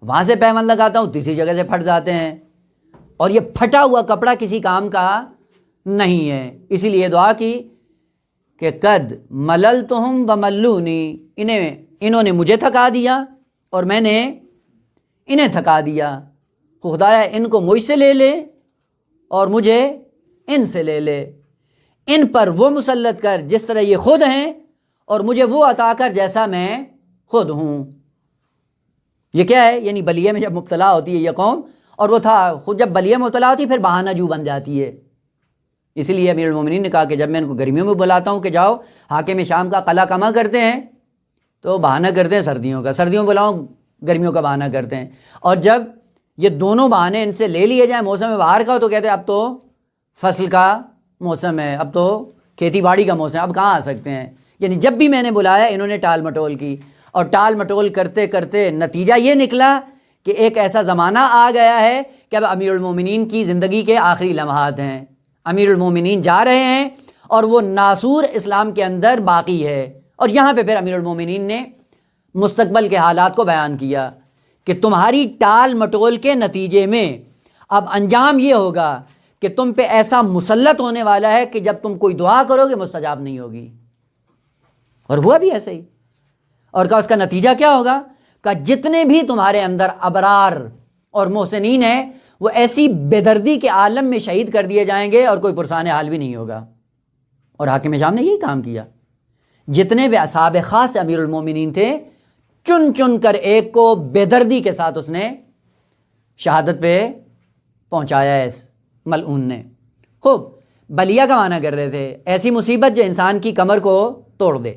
وہاں سے پیون لگاتا ہوں تیسری جگہ سے پھٹ جاتے ہیں، اور یہ پھٹا ہوا کپڑا کسی کام کا نہیں ہے۔ اسی لیے دعا کی کہ قد مللتہم وملونی، انہوں نے مجھے تھکا دیا اور میں نے انہیں تھکا دیا، خدایا ان کو مجھ سے لے لے اور مجھے ان سے لے لے، ان پر وہ مسلط کر جس طرح یہ خود ہیں، اور مجھے وہ عطا کر جیسا میں خود ہوں۔ یہ کیا ہے؟ یعنی بلیے میں جب مبتلا ہوتی ہے یہ قوم، اور وہ تھا خود جب بلیے میں مبتلا ہوتی ہے پھر بہانہ جو بن جاتی ہے۔ اسی لیے امیر المومنین نے کہا کہ جب میں ان کو گرمیوں میں بلاتا ہوں کہ جاؤ حاکم شام کا قلعہ کما کرتے ہیں تو بہانہ کرتے ہیں سردیوں کا، سردیوں میں بلاؤں گرمیوں کا بہانہ کرتے ہیں، اور جب یہ دونوں بہانے ان سے لے لیے جائیں موسم بہار کا تو کہتے ہیں اب تو فصل کا موسم ہے، اب تو کھیتی باڑی کا موسم ہے، اب کہاں آ سکتے ہیں۔ یعنی جب بھی میں نے بلایا انہوں نے ٹال مٹول کی، اور ٹال مٹول کرتے کرتے نتیجہ یہ نکلا کہ ایک ایسا زمانہ آ گیا ہے کہ اب امیر المومنین کی زندگی کے آخری لمحات ہیں، امیر المومنین جا رہے ہیں اور وہ ناسور اسلام کے اندر باقی ہے۔ اور یہاں پہ پھر امیر المومنین نے مستقبل کے حالات کو بیان کیا کہ تمہاری ٹال مٹول کے نتیجے میں اب انجام یہ ہوگا کہ تم پہ ایسا مسلط ہونے والا ہے کہ جب تم کوئی دعا کرو گے مستجاب نہیں ہوگی، اور ہوا بھی ایسے ہی۔ اور کہا اس کا نتیجہ کیا ہوگا؟ کہ جتنے بھی تمہارے اندر ابرار اور محسنین ہیں وہ ایسی بے دردی کے عالم میں شہید کر دیے جائیں گے اور کوئی پرسان حال بھی نہیں ہوگا۔ اور حاکم شام نے یہی کام کیا، جتنے بھی اصحاب خاص امیر المومنین تھے چن چن کر ایک کو بے دردی کے ساتھ اس نے شہادت پہ پہنچایا ہے اس ملعون نے۔ خوب بلیہ کا معنی کر رہے تھے، ایسی مصیبت جو انسان کی کمر کو توڑ دے۔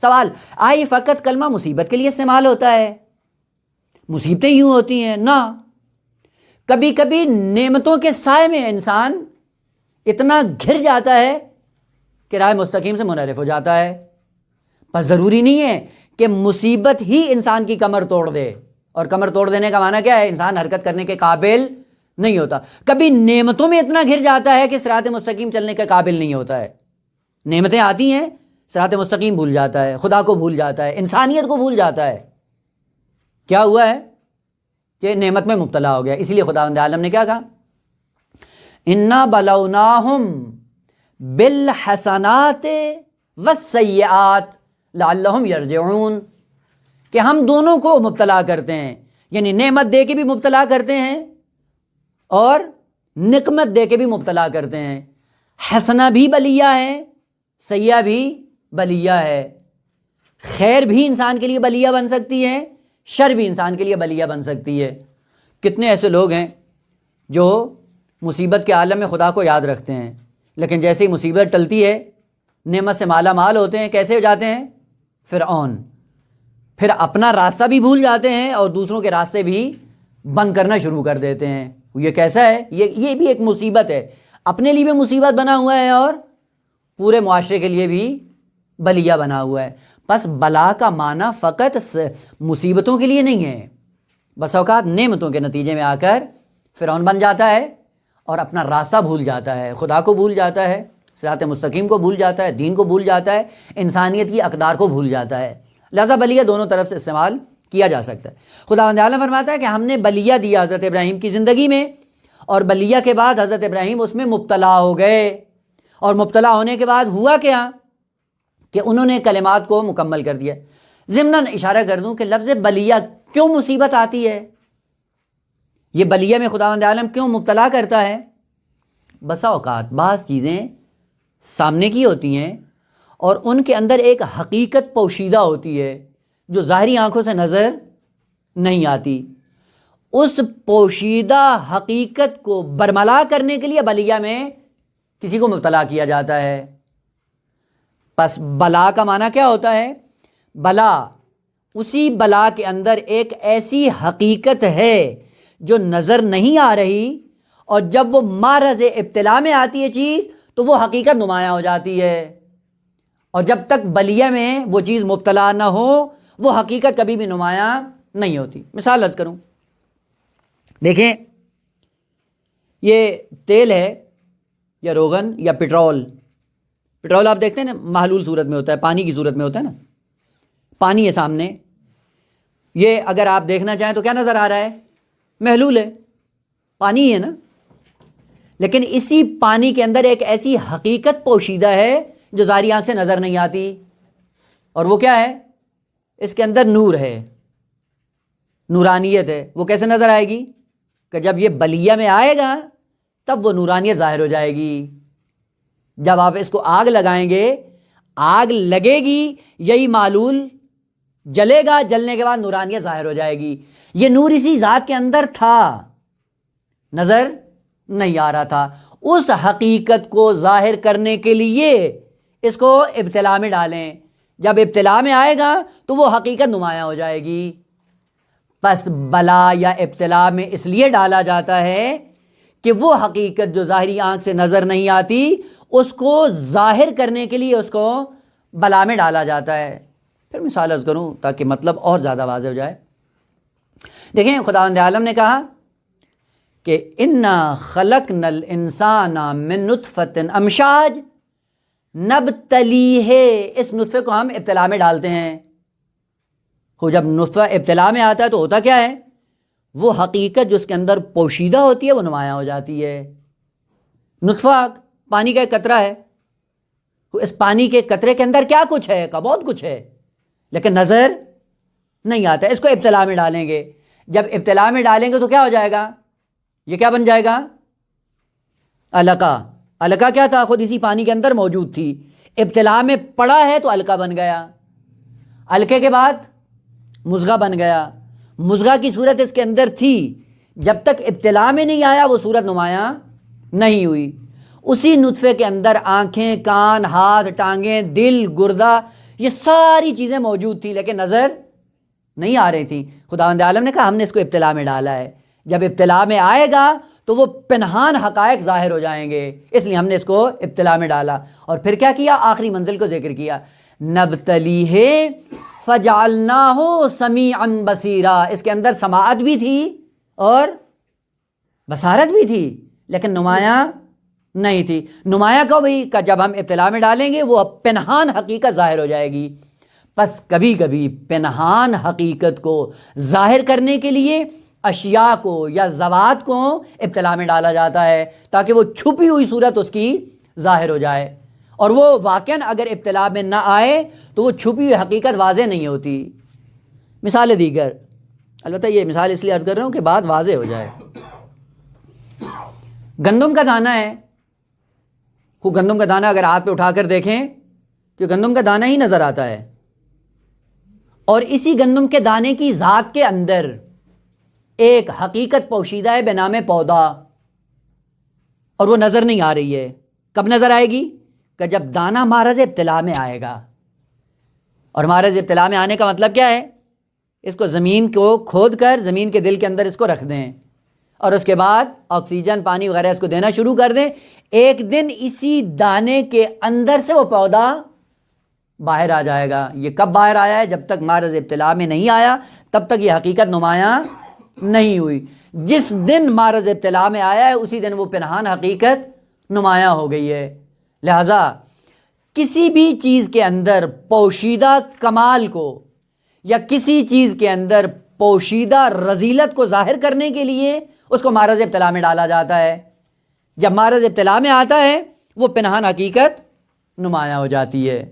سوال آئی فقط کلمہ مصیبت کے لیے استعمال ہوتا ہے؟ مصیبتیں یوں ہوتی ہیں؟ نہ، کبھی کبھی نعمتوں کے سائے میں انسان اتنا گھر جاتا ہے کہ راہ مستقیم سے منحرف ہو جاتا ہے۔ بس ضروری نہیں ہے کہ مصیبت ہی انسان کی کمر توڑ دے، اور کمر توڑ دینے کا معنی کیا ہے؟ انسان حرکت کرنے کے قابل نہیں ہوتا۔ کبھی نعمتوں میں اتنا گھر جاتا ہے کہ صراط مستقیم چلنے کے قابل نہیں ہوتا ہے۔ نعمتیں آتی ہیں، صراط مستقیم بھول جاتا ہے، خدا کو بھول جاتا ہے، انسانیت کو بھول جاتا ہے۔ کیا ہوا ہے کہ نعمت میں مبتلا ہو گیا۔ اسی لیے خداوند عالم نے کیا کہا؟ اِنَّا بَلَوْنَاهُمْ بِالْحَسَنَاتِ وَالسَّيِّئَاتِ لَعَلَّهُمْ يَرْجِعُونَ، کہ ہم دونوں کو مبتلا کرتے ہیں، یعنی نعمت دے کے بھی مبتلا کرتے ہیں اور نقمت دے کے بھی مبتلا کرتے ہیں۔ حسنہ بھی بلیہ ہے، سیئہ بھی بلیہ ہے، خیر بھی انسان کے لیے بلیہ بن سکتی ہے، شر بھی انسان کے لیے بلیہ بن سکتی ہے۔ کتنے ایسے لوگ ہیں جو مصیبت کے عالم میں خدا کو یاد رکھتے ہیں، لیکن جیسے ہی مصیبت ٹلتی ہے نعمت سے مالا مال ہوتے ہیں، کیسے ہو جاتے ہیں؟ فرعون، پھر اپنا راستہ بھی بھول جاتے ہیں اور دوسروں کے راستے بھی بند کرنا شروع کر دیتے ہیں۔ یہ کیسا ہے؟ یہ بھی ایک مصیبت ہے، اپنے لیے بھی مصیبت بنا ہوا ہے اور پورے معاشرے کے لیے بھی بلیہ بنا ہوا ہے۔ بس بلا کا معنی فقط مصیبتوں کے لیے نہیں ہے، بس اوقات نعمتوں کے نتیجے میں آ کر فرعون بن جاتا ہے اور اپنا راستہ بھول جاتا ہے، خدا کو بھول جاتا ہے، صراط مستقیم کو بھول جاتا ہے، دین کو بھول جاتا ہے، انسانیت کی اقدار کو بھول جاتا ہے۔ لہذا بلیہ دونوں طرف سے استعمال کیا جا سکتا ہے۔ خداوند عالم فرماتا ہے کہ ہم نے بلیہ دیا حضرت ابراہیم کی زندگی میں، اور بلیہ کے بعد حضرت ابراہیم اس میں مبتلا ہو گئے، اور مبتلا ہونے کے بعد ہوا کیا کہ انہوں نے کلمات کو مکمل کر دیا۔ ضمناً اشارہ کر دوں کہ لفظ بلیہ کیوں مصیبت آتی ہے، یہ بلیہ میں خداوند عالم کیوں مبتلا کرتا ہے؟ بسا اوقات بعض چیزیں سامنے کی ہوتی ہیں اور ان کے اندر ایک حقیقت پوشیدہ ہوتی ہے جو ظاہری آنکھوں سے نظر نہیں آتی، اس پوشیدہ حقیقت کو برملا کرنے کے لیے بلیہ میں کسی کو مبتلا کیا جاتا ہے۔ پس بلا کا معنی کیا ہوتا ہے؟ بلا اسی بلا کے اندر ایک ایسی حقیقت ہے جو نظر نہیں آ رہی، اور جب وہ معرض ابتلا میں آتی ہے چیز تو وہ حقیقت نمایاں ہو جاتی ہے، اور جب تک بلیہ میں وہ چیز مبتلا نہ ہو وہ حقیقت کبھی بھی نمایاں نہیں ہوتی۔ مثال عرض کروں، دیکھیں یہ تیل ہے یا روغن یا پٹرول آپ دیکھتے ہیں نا محلول صورت میں ہوتا ہے، پانی کی صورت میں ہوتا ہے نا، پانی ہے سامنے، یہ اگر آپ دیکھنا چاہیں تو کیا نظر آ رہا ہے؟ محلول ہے، پانی ہی ہے نا، لیکن اسی پانی کے اندر ایک ایسی حقیقت پوشیدہ ہے جو ظاہری آنکھ سے نظر نہیں آتی، اور وہ کیا ہے؟ اس کے اندر نور ہے، نورانیت ہے۔ وہ کیسے نظر آئے گی؟ کہ جب یہ بلیہ میں آئے گا تب وہ نورانیت ظاہر ہو جائے گی۔ جب آپ اس کو آگ لگائیں گے، آگ لگے گی، یہی معلول جلے گا، جلنے کے بعد نورانیت ظاہر ہو جائے گی۔ یہ نور اسی ذات کے اندر تھا، نظر نہیں آ رہا تھا۔ اس حقیقت کو ظاہر کرنے کے لیے اس کو ابتلا میں ڈالیں، جب ابتلا میں آئے گا تو وہ حقیقت نمایاں ہو جائے گی۔ پس بلا یا ابتلا میں اس لیے ڈالا جاتا ہے کہ وہ حقیقت جو ظاہری آنکھ سے نظر نہیں آتی اس کو ظاہر کرنے کے لیے اس کو بلا میں ڈالا جاتا ہے۔ پھر مثال عرض کروں تاکہ مطلب اور زیادہ واضح ہو جائے۔ دیکھیں خداوند عالم نے کہا کہ انا خلقنا الانسان من نطفۃ امشاج نبتلیہ، اس نطفے کو ہم ابتلا میں ڈالتے ہیں۔ جب نطفہ ابتلا میں آتا ہے تو ہوتا کیا ہے؟ وہ حقیقت جو اس کے اندر پوشیدہ ہوتی ہے وہ نمایاں ہو جاتی ہے۔ نطفہ پانی کا ایک قطرہ ہے، اس پانی کے قطرے کے اندر کیا کچھ ہے؟ بہت کچھ ہے، لیکن نظر نہیں آتا۔ اس کو ابتلا میں ڈالیں گے، جب ابتلا میں ڈالیں گے تو کیا ہو جائے گا؟ یہ کیا بن جائے گا؟ علقہ۔ علقہ کیا تھا؟ خود اسی پانی کے اندر موجود تھی، ابتلا میں پڑا ہے تو علقہ بن گیا۔ علقے کے بعد مضغہ بن گیا، مضغہ کی صورت اس کے اندر تھی، جب تک ابتلا میں نہیں آیا وہ صورت نمایاں نہیں ہوئی۔ اسی نطفے کے اندر آنکھیں، کان، ہاتھ، ٹانگیں، دل، گردہ، یہ ساری چیزیں موجود تھیں لیکن نظر نہیں آ رہی تھیں۔ خداوند عالم نے کہا ہم نے اس کو ابتلا میں ڈالا ہے، جب ابتلا میں آئے گا تو وہ پنہان حقائق ظاہر ہو جائیں گے، اس لیے ہم نے اس کو ابتلا میں ڈالا۔ اور پھر کیا کیا؟ آخری منزل کو ذکر کیا، نبتلیہ فجعلناہ سمیعا بصیرا۔ اس کے اندر سماعت بھی تھی اور بصارت بھی تھی لیکن نمایاں نہیں تھی۔ نمایاں کب ہوئی؟ کہ جب ہم ابتلا میں ڈالیں گے وہ پنہان حقیقت ظاہر ہو جائے گی۔ پس کبھی کبھی پنہان حقیقت کو ظاہر کرنے کے لیے اشیاء کو یا ذوات کو ابتلا میں ڈالا جاتا ہے تاکہ وہ چھپی ہوئی صورت اس کی ظاہر ہو جائے، اور وہ واقعاً اگر ابتلا میں نہ آئے تو وہ چھپی ہوئی حقیقت واضح نہیں ہوتی۔ مثال دیگر، البتہ یہ مثال اس لیے عرض کر رہا ہوں کہ بات واضح ہو جائے۔ گندم کا دانہ ہے، وہ گندم کا دانہ اگر ہاتھ پہ اٹھا کر دیکھیں تو گندم کا دانہ ہی نظر آتا ہے، اور اسی گندم کے دانے کی ذات کے اندر ایک حقیقت پوشیدہ ہے بے نام پودا، اور وہ نظر نہیں آ رہی ہے۔ کب نظر آئے گی؟ کہ جب دانہ معرض ابتلا میں آئے گا۔ اور معرض ابتلا میں آنے کا مطلب کیا ہے؟ اس کو زمین کو کھود کر زمین کے دل کے اندر اس کو رکھ دیں، اور اس کے بعد آکسیجن، پانی وغیرہ اس کو دینا شروع کر دیں۔ ایک دن اسی دانے کے اندر سے وہ پودا باہر آ جائے گا۔ یہ کب باہر آیا ہے؟ جب تک معرض ابتلا میں نہیں آیا تب تک یہ حقیقت نمایاں نہیں ہوئی۔ جس دن معرض ابتلا میں آیا ہے اسی دن وہ پنہان حقیقت نمایاں ہو گئی ہے۔ لہذا کسی بھی چیز کے اندر پوشیدہ کمال کو یا کسی چیز کے اندر پوشیدہ رذیلت کو ظاہر کرنے کے لیے اس کو معرض ابتلا میں ڈالا جاتا ہے. جب معرض ابتلا میں آتا ہے وہ پنہان حقیقت نمایاں ہو جاتی ہے.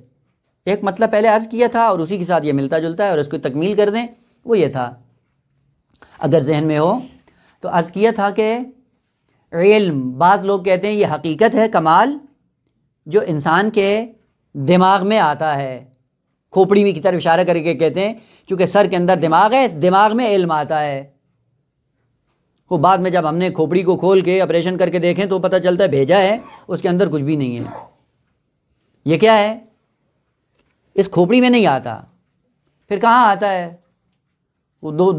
ایک مطلب پہلے عرض کیا تھا اور اسی کے ساتھ یہ ملتا جلتا ہے اور اس کو تکمیل کر دیں. وہ یہ تھا، اگر ذہن میں ہو تو عرض کیا تھا کہ علم، بعض لوگ کہتے ہیں یہ حقیقت ہے، کمال جو انسان کے دماغ میں آتا ہے. کھوپڑی میں کی طرف اشارہ کر کے کہتے ہیں چونکہ سر کے اندر دماغ ہے، اس دماغ میں علم آتا ہے. وہ بعد میں جب ہم نے کھوپڑی کو کھول کے آپریشن کر کے دیکھیں تو پتہ چلتا ہے بھیجا ہے، اس کے اندر کچھ بھی نہیں ہے. یہ کیا ہے؟ اس کھوپڑی میں نہیں آتا. پھر کہاں آتا ہے؟ وہ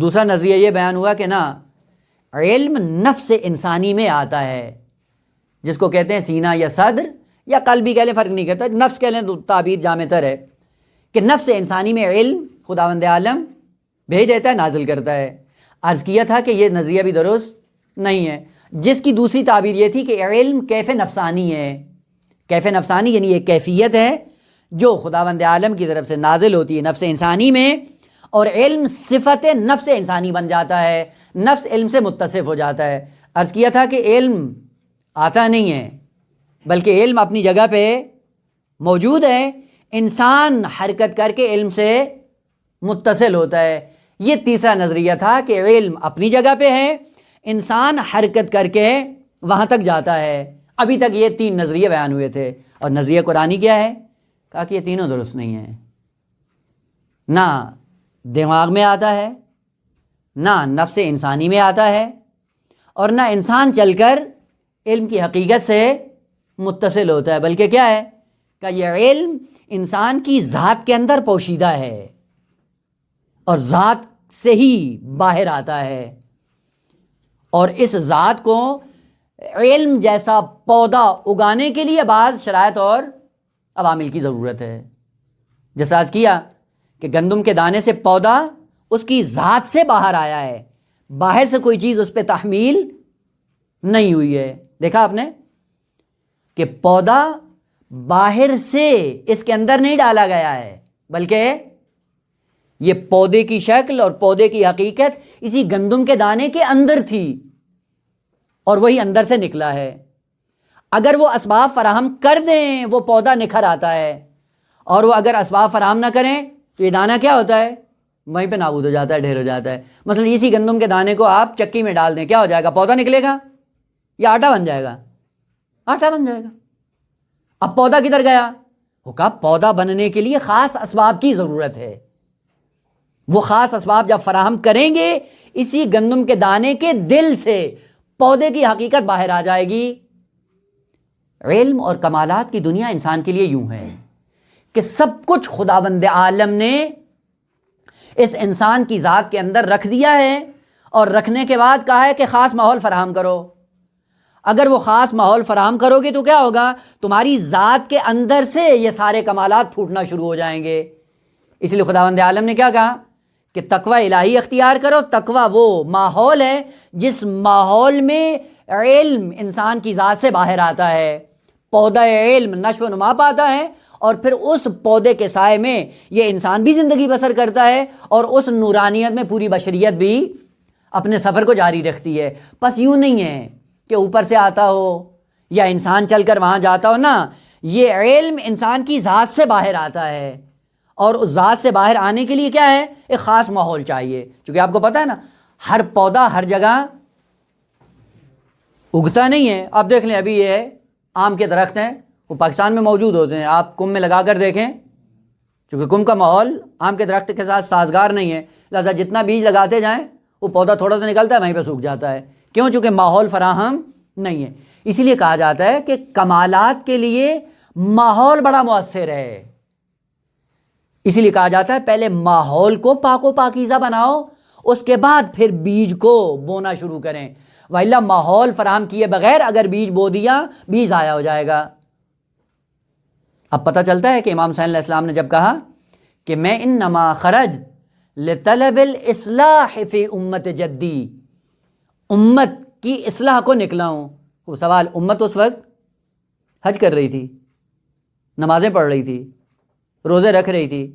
دوسرا نظریہ یہ بیان ہوا کہ نا، علم نفس انسانی میں آتا ہے، جس کو کہتے ہیں سینہ یا صدر یا قلب بھی کہہ لیں، فرق نہیں کرتا، نفس کہہ لیں تو تعبیر جامع تر ہے کہ نفس انسانی میں علم خداوند عالم بھیج دیتا ہے، نازل کرتا ہے. عرض کیا تھا کہ یہ نظریہ بھی درست نہیں ہے، جس کی دوسری تعبیر یہ تھی کہ علم کیف نفسانی ہے. کیف نفسانی یعنی ایک کیفیت ہے جو خداوند عالم کی طرف سے نازل ہوتی ہے نفس انسانی میں، اور علم صفت نفس انسانی بن جاتا ہے، نفس علم سے متصف ہو جاتا ہے. عرض کیا تھا کہ علم آتا نہیں ہے بلکہ علم اپنی جگہ پہ موجود ہے، انسان حرکت کر کے علم سے متصل ہوتا ہے. یہ تیسرا نظریہ تھا کہ علم اپنی جگہ پہ ہے، انسان حرکت کر کے وہاں تک جاتا ہے. ابھی تک یہ تین نظریے بیان ہوئے تھے، اور نظریہ قرآنی کیا ہے؟ کہا کہ یہ تینوں درست نہیں ہیں. نہ دماغ میں آتا ہے، نہ نفس انسانی میں آتا ہے، اور نہ انسان چل کر علم کی حقیقت سے متصل ہوتا ہے، بلکہ کیا ہے کہ یہ علم انسان کی ذات کے اندر پوشیدہ ہے اور ذات سے ہی باہر آتا ہے. اور اس ذات کو علم جیسا پودا اگانے کے لیے بعض شرائط اور عوامل کی ضرورت ہے. جیسا آج کیا کہ گندم کے دانے سے پودا اس کی ذات سے باہر آیا ہے، باہر سے کوئی چیز اس پہ تحمیل نہیں ہوئی ہے. دیکھا آپ نے کہ پودا باہر سے اس کے اندر نہیں ڈالا گیا ہے، بلکہ یہ پودے کی شکل اور پودے کی حقیقت اسی گندم کے دانے کے اندر تھی اور وہی اندر سے نکلا ہے. اگر وہ اسباب فراہم کر دیں وہ پودا نکھر آتا ہے، اور وہ اگر اسباب فراہم نہ کریں تو یہ دانہ کیا ہوتا ہے؟ وہیں پہ نابود ہو جاتا ہے، ڈھیر ہو جاتا ہے. مثلا اسی گندم کے دانے کو آپ چکی میں ڈال دیں، کیا ہو جائے گا؟ پودا نکلے گا یا آٹا بن جائے گا؟ آٹا بن جائے گا. اب پودا کدھر گیا؟ وہ کہا پودا بننے کے لیے خاص اسباب کی ضرورت ہے. وہ خاص اسباب جب فراہم کریں گے اسی گندم کے دانے کے دل سے پودے کی حقیقت باہر آ جائے گی. علم اور کمالات کی دنیا انسان کے لیے یوں ہے کہ سب کچھ خداوند عالم نے اس انسان کی ذات کے اندر رکھ دیا ہے، اور رکھنے کے بعد کہا ہے کہ خاص ماحول فراہم کرو. اگر وہ خاص ماحول فراہم کرو گے تو کیا ہوگا؟ تمہاری ذات کے اندر سے یہ سارے کمالات پھوٹنا شروع ہو جائیں گے. اس لیے خداوند عالم نے کیا کہا کہ تقوی الہی اختیار کرو. تقوی وہ ماحول ہے جس ماحول میں علم انسان کی ذات سے باہر آتا ہے، پودا علم نشو و نما پاتا ہے، اور پھر اس پودے کے سائے میں یہ انسان بھی زندگی بسر کرتا ہے، اور اس نورانیت میں پوری بشریت بھی اپنے سفر کو جاری رکھتی ہے. بس یوں نہیں ہے کہ اوپر سے آتا ہو یا انسان چل کر وہاں جاتا ہو، نا، یہ علم انسان کی ذات سے باہر آتا ہے، اور اس ذات سے باہر آنے کے لیے کیا ہے؟ ایک خاص ماحول چاہیے. چونکہ آپ کو پتہ ہے نا، ہر پودا ہر جگہ اگتا نہیں ہے. آپ دیکھ لیں ابھی یہ آم کے درخت ہیں، وہ پاکستان میں موجود ہوتے ہیں، آپ کم میں لگا کر دیکھیں، چونکہ کم کا ماحول آم کے درخت کے ساتھ سازگار نہیں ہے، لہذا جتنا بیج لگاتے جائیں وہ پودا تھوڑا سا نکلتا ہے وہیں پہ سوکھ جاتا ہے. کیوں؟ چونکہ ماحول فراہم نہیں ہے. اسی لیے کہا جاتا ہے کہ کمالات کے لیے ماحول بڑا مؤثر ہے. اسی لیے کہا جاتا ہے پہلے ماحول کو پاک و پاکیزہ بناؤ، اس کے بعد پھر بیج کو بونا شروع کریں. وَإِلَّا ماحول فراہم کیے بغیر اگر بیج بو دیا، بیج ضائع ہو جائے گا. اب پتہ چلتا ہے کہ امام حسین علیہ السلام نے جب کہا کہ میں انما خرج لطلب الاصلاح فی امت جدی، امت کی اصلاح کو نکلا ہوں. وہ سوال، امت اس وقت حج کر رہی تھی، نمازیں پڑھ رہی تھی، روزے رکھ رہی تھی،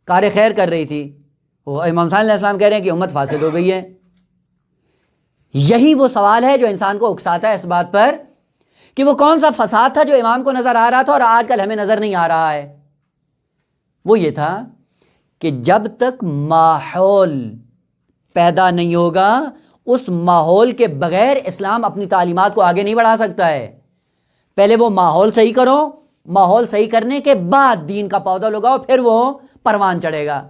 کار خیر کر رہی تھی، وہ امام حسین علیہ السلام کہہ رہے ہیں کہ امت فاسد ہو گئی ہے۔ یہی وہ سوال ہے جو انسان کو اکساتا ہے اس بات پر کہ وہ کون سا فساد تھا جو امام کو نظر آ رہا تھا اور آج کل ہمیں نظر نہیں آ رہا ہے۔ وہ یہ تھا کہ جب تک ماحول پیدا نہیں ہوگا، اس ماحول کے بغیر اسلام اپنی تعلیمات کو آگے نہیں بڑھا سکتا ہے۔ پہلے وہ ماحول صحیح کرو، ماحول صحیح کرنے کے بعد دین کا پودا لگاؤ، پھر وہ پروان چڑھے گا۔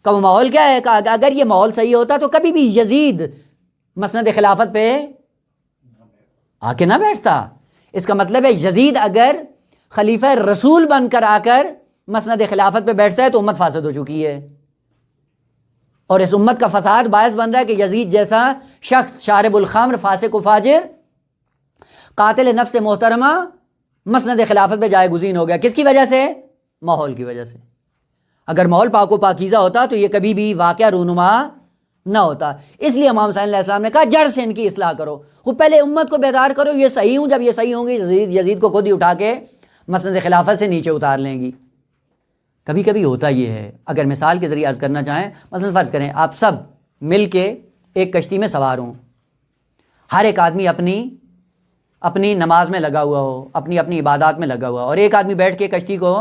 کہ وہ ماحول کیا ہے؟ کہ اگر یہ ماحول صحیح ہوتا تو کبھی بھی یزید مسند خلافت پہ آ کے نہ بیٹھتا۔ اس کا مطلب ہے یزید اگر خلیفہ رسول بن کر آ کر مسند خلافت پہ بیٹھتا ہے تو امت فاسد ہو چکی ہے، اور اس امت کا فساد باعث بن رہا ہے کہ یزید جیسا شخص شارب الخمر، فاسق و فاجر، قاتل نفس محترمہ مسند خلافت پہ جائے گزین ہو گیا۔ کس کی وجہ سے؟ ماحول کی وجہ سے۔ اگر ماحول پاک و پاکیزہ ہوتا تو یہ کبھی بھی واقعہ رونما نہ ہوتا۔ اس لیے امام حسین علیہ السلام نے کہا جڑ سے ان کی اصلاح کرو، خود پہلے امت کو بیدار کرو، یہ صحیح ہوں، جب یہ صحیح ہوں گی یزید کو خود ہی اٹھا کے مسند خلافت سے نیچے اتار لیں گی۔ کبھی کبھی ہوتا یہ ہے، اگر مثال کے ذریعے عرض کرنا چاہیں، مثلا فرض کریں آپ سب مل کے ایک کشتی میں سوار ہوں، ہر ایک آدمی اپنی نماز میں لگا ہوا ہو، اپنی عبادات میں لگا ہوا ہو، اور ایک آدمی بیٹھ کے کشتی کو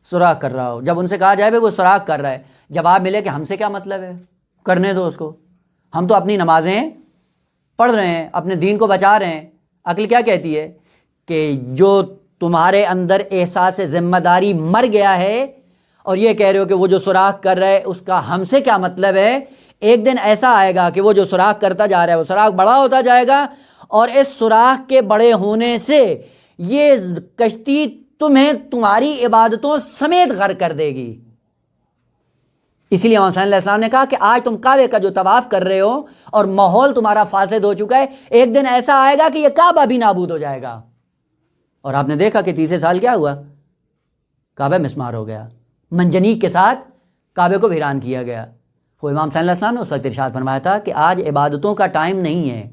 سوراخ کر رہا ہو۔ جب ان سے کہا جائے وہ سوراخ کر رہا ہے، جواب ملے کہ ہم سے کیا مطلب ہے، کرنے دو اس کو، ہم تو اپنی نمازیں پڑھ رہے ہیں، اپنے دین کو بچا رہے ہیں۔ عقل کیا کہتی ہے کہ جو تمہارے اندر احساس ذمہ داری مر گیا ہے اور یہ کہہ رہے ہو کہ وہ جو سوراخ کر رہا ہے اس کا ہم سے کیا مطلب ہے، ایک دن ایسا آئے گا کہ وہ جو سوراخ کرتا جا رہا ہے وہ سوراخ بڑا ہوتا جائے گا، اور اس سوراخ کے بڑے ہونے سے یہ کشتی تمہیں تمہاری عبادتوں سمیت غرق کر دے گی۔ اسی لیے امام حسین علیہ السلام نے کہا کہ آج تم کعبے کا جو طواف کر رہے ہو اور ماحول تمہارا فاسد ہو چکا ہے، ایک دن ایسا آئے گا کہ یہ کعبہ بھی نابود ہو جائے گا۔ اور آپ نے دیکھا کہ 30 سال کیا ہوا، کعبہ مسمار ہو گیا، منجنیق کے ساتھ کعبے کو ویران کیا گیا۔ وہ امام صلی اللہ علیہ وسلم نے اس وقت ارشاد فرمایا تھا کہ آج عبادتوں کا ٹائم نہیں ہے،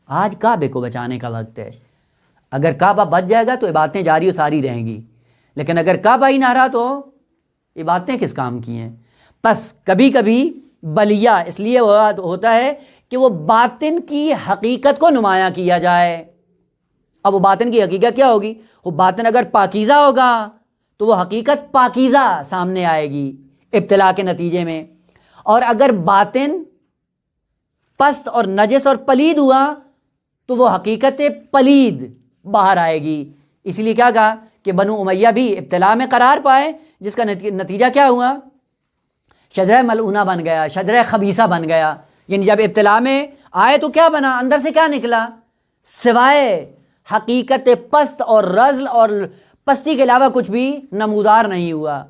آج کعبے کو بچانے کا وقت ہے۔ اگر کعبہ بچ جائے گا تو عبادتیں جاری و ساری رہیں گی، لیکن اگر کعبہ ہی نہ رہا تو عبادتیں کس کام کی ہیں؟ بس کبھی کبھی بلیہ اس لیے ہوتا ہے کہ وہ باطن کی حقیقت کو نمایاں کیا جائے۔ اب وہ باطن کی حقیقت کیا ہوگی؟ وہ باطن اگر پاکیزہ ہوگا تو وہ حقیقت پاکیزہ سامنے آئے گی ابتلا کے نتیجے میں، اور اگر باطن پست اور نجس اور پلید ہوا تو وہ حقیقت پلید باہر آئے گی۔ اس لیے کیا کہا کہ بنو امیہ بھی ابتلا میں قرار پائے، جس کا نتیجہ کیا ہوا؟ شجرہ ملعونہ بن گیا، شجرہ خبیثہ بن گیا۔ یعنی جب ابتلا میں آئے تو کیا بنا؟ اندر سے کیا نکلا؟ سوائے حقیقت پست اور رذل اور پستی کے علاوہ کچھ بھی نمودار نہیں ہوا۔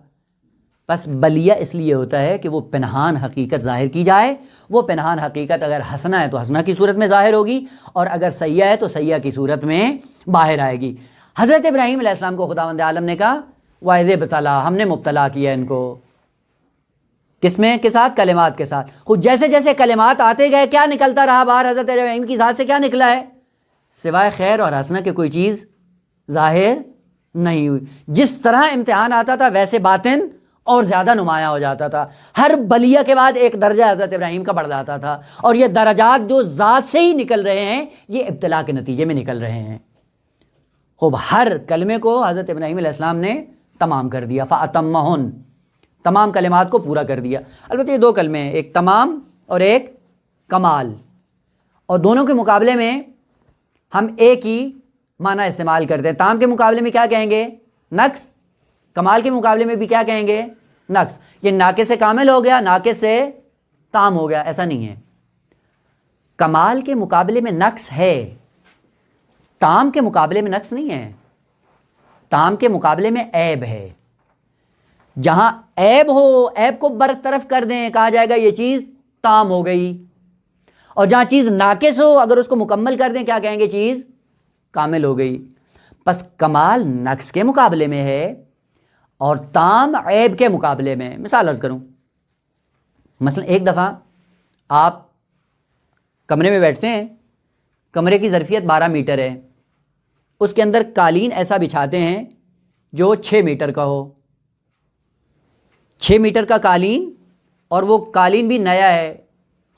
بس بلیہ اس لیے ہوتا ہے کہ وہ پنہان حقیقت ظاہر کی جائے۔ وہ پنہان حقیقت اگر حسنہ ہے تو حسنہ کی صورت میں ظاہر ہوگی، اور اگر سیئہ ہے تو سیئہ کی صورت میں باہر آئے گی۔ حضرت ابراہیم علیہ السلام کو خداوند عالم نے کہا وَإِذِ ابْتَلَىٰ، ہم نے مبتلا کیا ان کو۔ کس میں کے ساتھ؟ کلمات کے ساتھ۔ خود جیسے جیسے کلمات آتے گئے کیا نکلتا رہا باہر؟ حضرت ابراہیم کی ذات سے کیا نکلا ہے؟ سوائے خیر اور حسنہ کے کوئی چیز ظاہر نہیں ہوئی۔ جس طرح امتحان آتا تھا ویسے باطن اور زیادہ نمایاں ہو جاتا تھا۔ ہر بلیہ کے بعد ایک درجہ حضرت ابراہیم کا بڑھ جاتا تھا، اور یہ درجات جو ذات سے ہی نکل رہے ہیں یہ ابتلا کے نتیجے میں نکل رہے ہیں۔ خوب ہر کلمے کو حضرت ابراہیم علیہ السلام نے تمام کر دیا، فَأَتَمَّهُنَّ، تمام کلمات کو پورا کر دیا۔ البتہ یہ دو کلمے ہیں، ایک تمام اور ایک کمال، اور دونوں کے مقابلے میں ہم ایک ہی معنی استعمال کرتے ہیں۔ تام کے مقابلے میں کیا کہیں گے؟ نقص۔ کمال کے مقابلے میں بھی کیا کہیں گے؟ نقص۔ یہ ناقص سے کامل ہو گیا، ناقص سے تام ہو گیا، ایسا نہیں ہے۔ کمال کے مقابلے میں نقص ہے، تام کے مقابلے میں نقص نہیں ہے۔ تام کے مقابلے میں عیب ہے۔ جہاں عیب ہو عیب کو برطرف کر دیں، کہا جائے گا یہ چیز تام ہو گئی، اور جہاں چیز ناقص ہو اگر اس کو مکمل کر دیں کیا کہیں گے؟ چیز کامل ہو گئی۔ بس کمال نقص کے مقابلے میں ہے اور تام عیب کے مقابلے میں۔ مثال عرض کروں، مثلا ایک دفعہ آپ کمرے میں بیٹھتے ہیں، کمرے کی ظرفیت 12 میٹر ہے، اس کے اندر قالین ایسا بچھاتے ہیں جو 6 میٹر کا ہو۔ 6 میٹر کا قالین، اور وہ قالین بھی نیا ہے،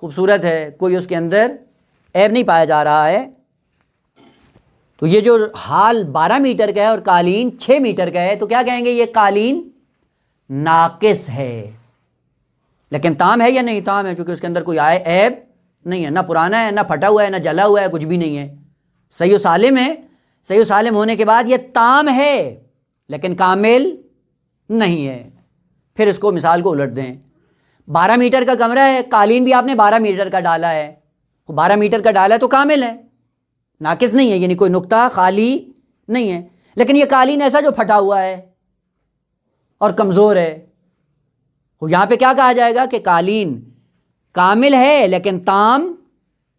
خوبصورت ہے، کوئی اس کے اندر عیب نہیں پایا جا رہا ہے، تو یہ جو ہال 12 میٹر کا ہے اور قالین 6 میٹر کا ہے، تو کیا کہیں گے؟ یہ قالین ناقص ہے۔ لیکن تام ہے یا نہیں؟ تام ہے، چونکہ اس کے اندر کوئی عیب نہیں ہے، نہ پرانا ہے، نہ پھٹا ہوا ہے، نہ جلا ہوا ہے، کچھ بھی نہیں ہے، صحیح و سالم ہے۔ صحیح و سالم ہونے کے بعد یہ تام ہے لیکن کامل نہیں ہے۔ پھر اس کو مثال کو الٹ دیں، 12 میٹر کا کمرہ ہے، قالین بھی آپ نے 12 میٹر کا ڈالا ہے، 12 میٹر کا ڈالا ہے تو کامل ہے، ناقص نہیں ہے، یعنی کوئی نقطہ خالی نہیں ہے۔ لیکن یہ قالین ایسا جو پھٹا ہوا ہے اور کمزور ہے، یہاں پہ کیا کہا جائے گا کہ قالین کامل ہے لیکن تام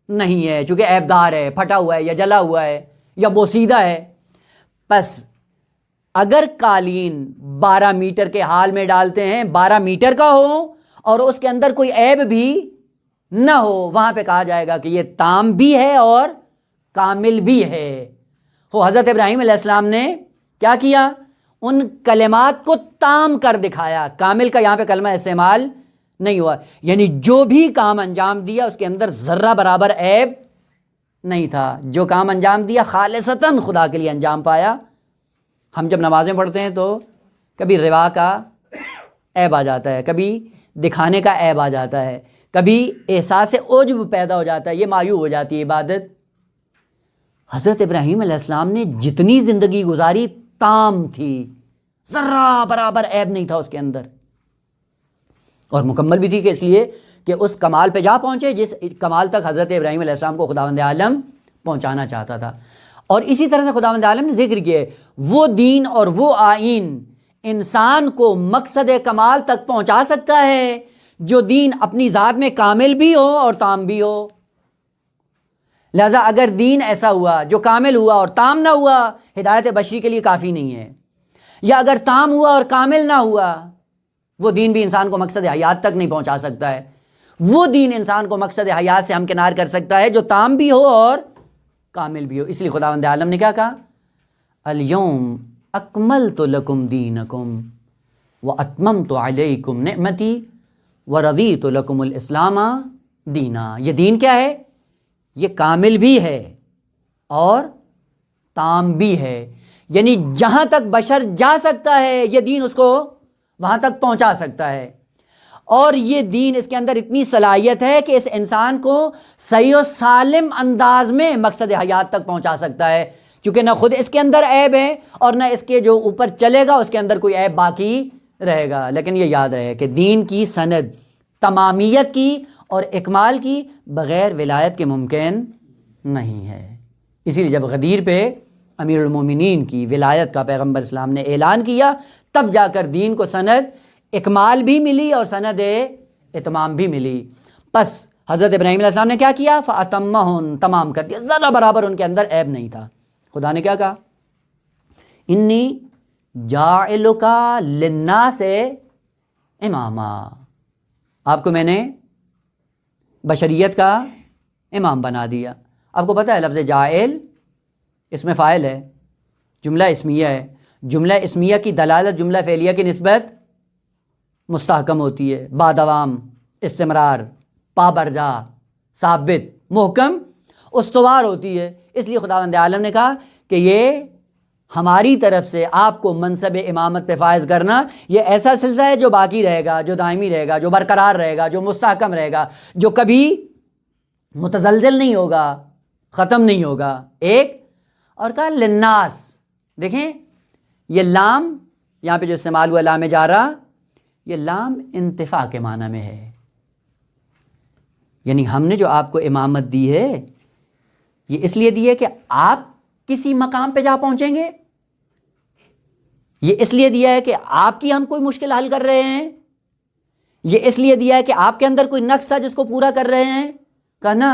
نہیں ہے، چونکہ عیب دار ہے، پھٹا ہوا ہے یا جلا ہوا ہے یا بوسیدہ ہے۔ پس اگر قالین 12 میٹر کے حال میں ڈالتے ہیں، 12 میٹر کا ہو اور اس کے اندر کوئی عیب بھی نہ ہو، وہاں پہ کہا جائے گا کہ یہ تام بھی ہے اور کامل بھی ہے۔ حضرت ابراہیم علیہ السلام نے کیا کیا؟ ان کلمات کو تام کر دکھایا، کامل کا یہاں پہ کلمہ استعمال نہیں ہوا، یعنی جو بھی کام انجام دیا اس کے اندر ذرہ برابر عیب نہیں تھا، جو کام انجام دیا خالصتاً خدا کے لیے انجام پایا۔ ہم جب نمازیں پڑھتے ہیں تو کبھی روا کا عیب آ جاتا ہے، کبھی دکھانے کا عیب آ جاتا ہے، کبھی احساس عجب پیدا ہو جاتا ہے، یہ مایوب ہو جاتی ہے عبادت۔ حضرت ابراہیم علیہ السلام نے جتنی زندگی گزاری تام تھی، ذرہ برابر عیب نہیں تھا اس کے اندر، اور مکمل بھی تھی، کہ اس لیے کہ اس کمال پہ جا پہنچے جس کمال تک حضرت ابراہیم علیہ السلام کو خداوند عالم پہنچانا چاہتا تھا۔ اور اسی طرح سے خداوند عالم نے ذکر کیا وہ دین اور وہ آئین انسان کو مقصد کمال تک پہنچا سکتا ہے جو دین اپنی ذات میں کامل بھی ہو اور تام بھی ہو۔ لہذا اگر دین ایسا ہوا جو کامل ہوا اور تام نہ ہوا، ہدایت بشری کے لیے کافی نہیں ہے، یا اگر تام ہوا اور کامل نہ ہوا، وہ دین بھی انسان کو مقصد حیات تک نہیں پہنچا سکتا ہے۔ وہ دین انسان کو مقصد حیات سے ہمکنار کر سکتا ہے جو تام بھی ہو اور کامل بھی ہو۔ اس لیے خداوند عالم نے کیا کہا؟ الیوم اکملت لکم دینکم واتممت علیکم نعمتی ورضیت لکم الاسلام دینا۔ یہ دین کیا ہے؟ یہ کامل بھی ہے اور تام بھی ہے، یعنی جہاں تک بشر جا سکتا ہے یہ دین اس کو وہاں تک پہنچا سکتا ہے، اور یہ دین اس کے اندر اتنی صلاحیت ہے کہ اس انسان کو صحیح و سالم انداز میں مقصد حیات تک پہنچا سکتا ہے، چونکہ نہ خود اس کے اندر عیب ہے اور نہ اس کے جو اوپر چلے گا اس کے اندر کوئی عیب باقی رہے گا۔ لیکن یہ یاد رہے کہ دین کی سند تمامیت کی اور اکمال کی بغیر ولایت کے ممکن نہیں ہے۔ اسی لیے جب غدیر پہ امیر المومنین کی ولایت کا پیغمبر اسلام نے اعلان کیا، تب جا کر دین کو سند اکمال بھی ملی اور سند اتمام بھی ملی۔ پس حضرت ابراہیم علیہ السلام نے کیا کیا؟ فَأَتَمَّهُن، تمام کر دیا، ذرا برابر ان کے اندر عیب نہیں تھا۔ خدا نے کیا کہا؟ انی جاعلک للناس اماما، آپ کو میں نے بشریت کا امام بنا دیا۔ آپ کو پتہ ہے لفظ جاعل اس میں فاعل ہے، جملہ اسمیہ ہے، جملہ اسمیہ کی دلالت جملہ فعلیہ کی نسبت مستحکم ہوتی ہے، بادوام، استمرار، پابرجا، ثابت، محکم، استوار ہوتی ہے۔ اس لیے خداوند عالم نے کہا کہ یہ ہماری طرف سے آپ کو منصب امامت پہ فائز کرنا یہ ایسا سلسلہ ہے جو باقی رہے گا، جو دائمی رہے گا، جو برقرار رہے گا، جو مستحکم رہے گا، جو کبھی متزلزل نہیں ہوگا، ختم نہیں ہوگا۔ ایک اور کہا للناس، دیکھیں یہ لام یہاں پہ جو استعمال ہوا لام جارہ، یہ لام انتفاع کے معنی میں ہے، یعنی ہم نے جو آپ کو امامت دی ہے یہ اس لیے دی ہے کہ آپ کسی مقام پہ جا پہنچیں گے، یہ اس لیے دیا ہے کہ آپ کی ہم کوئی مشکل حل کر رہے ہیں، یہ اس لیے دیا ہے کہ آپ کے اندر کوئی نقص تھا جس کو پورا کر رہے ہیں، کہنا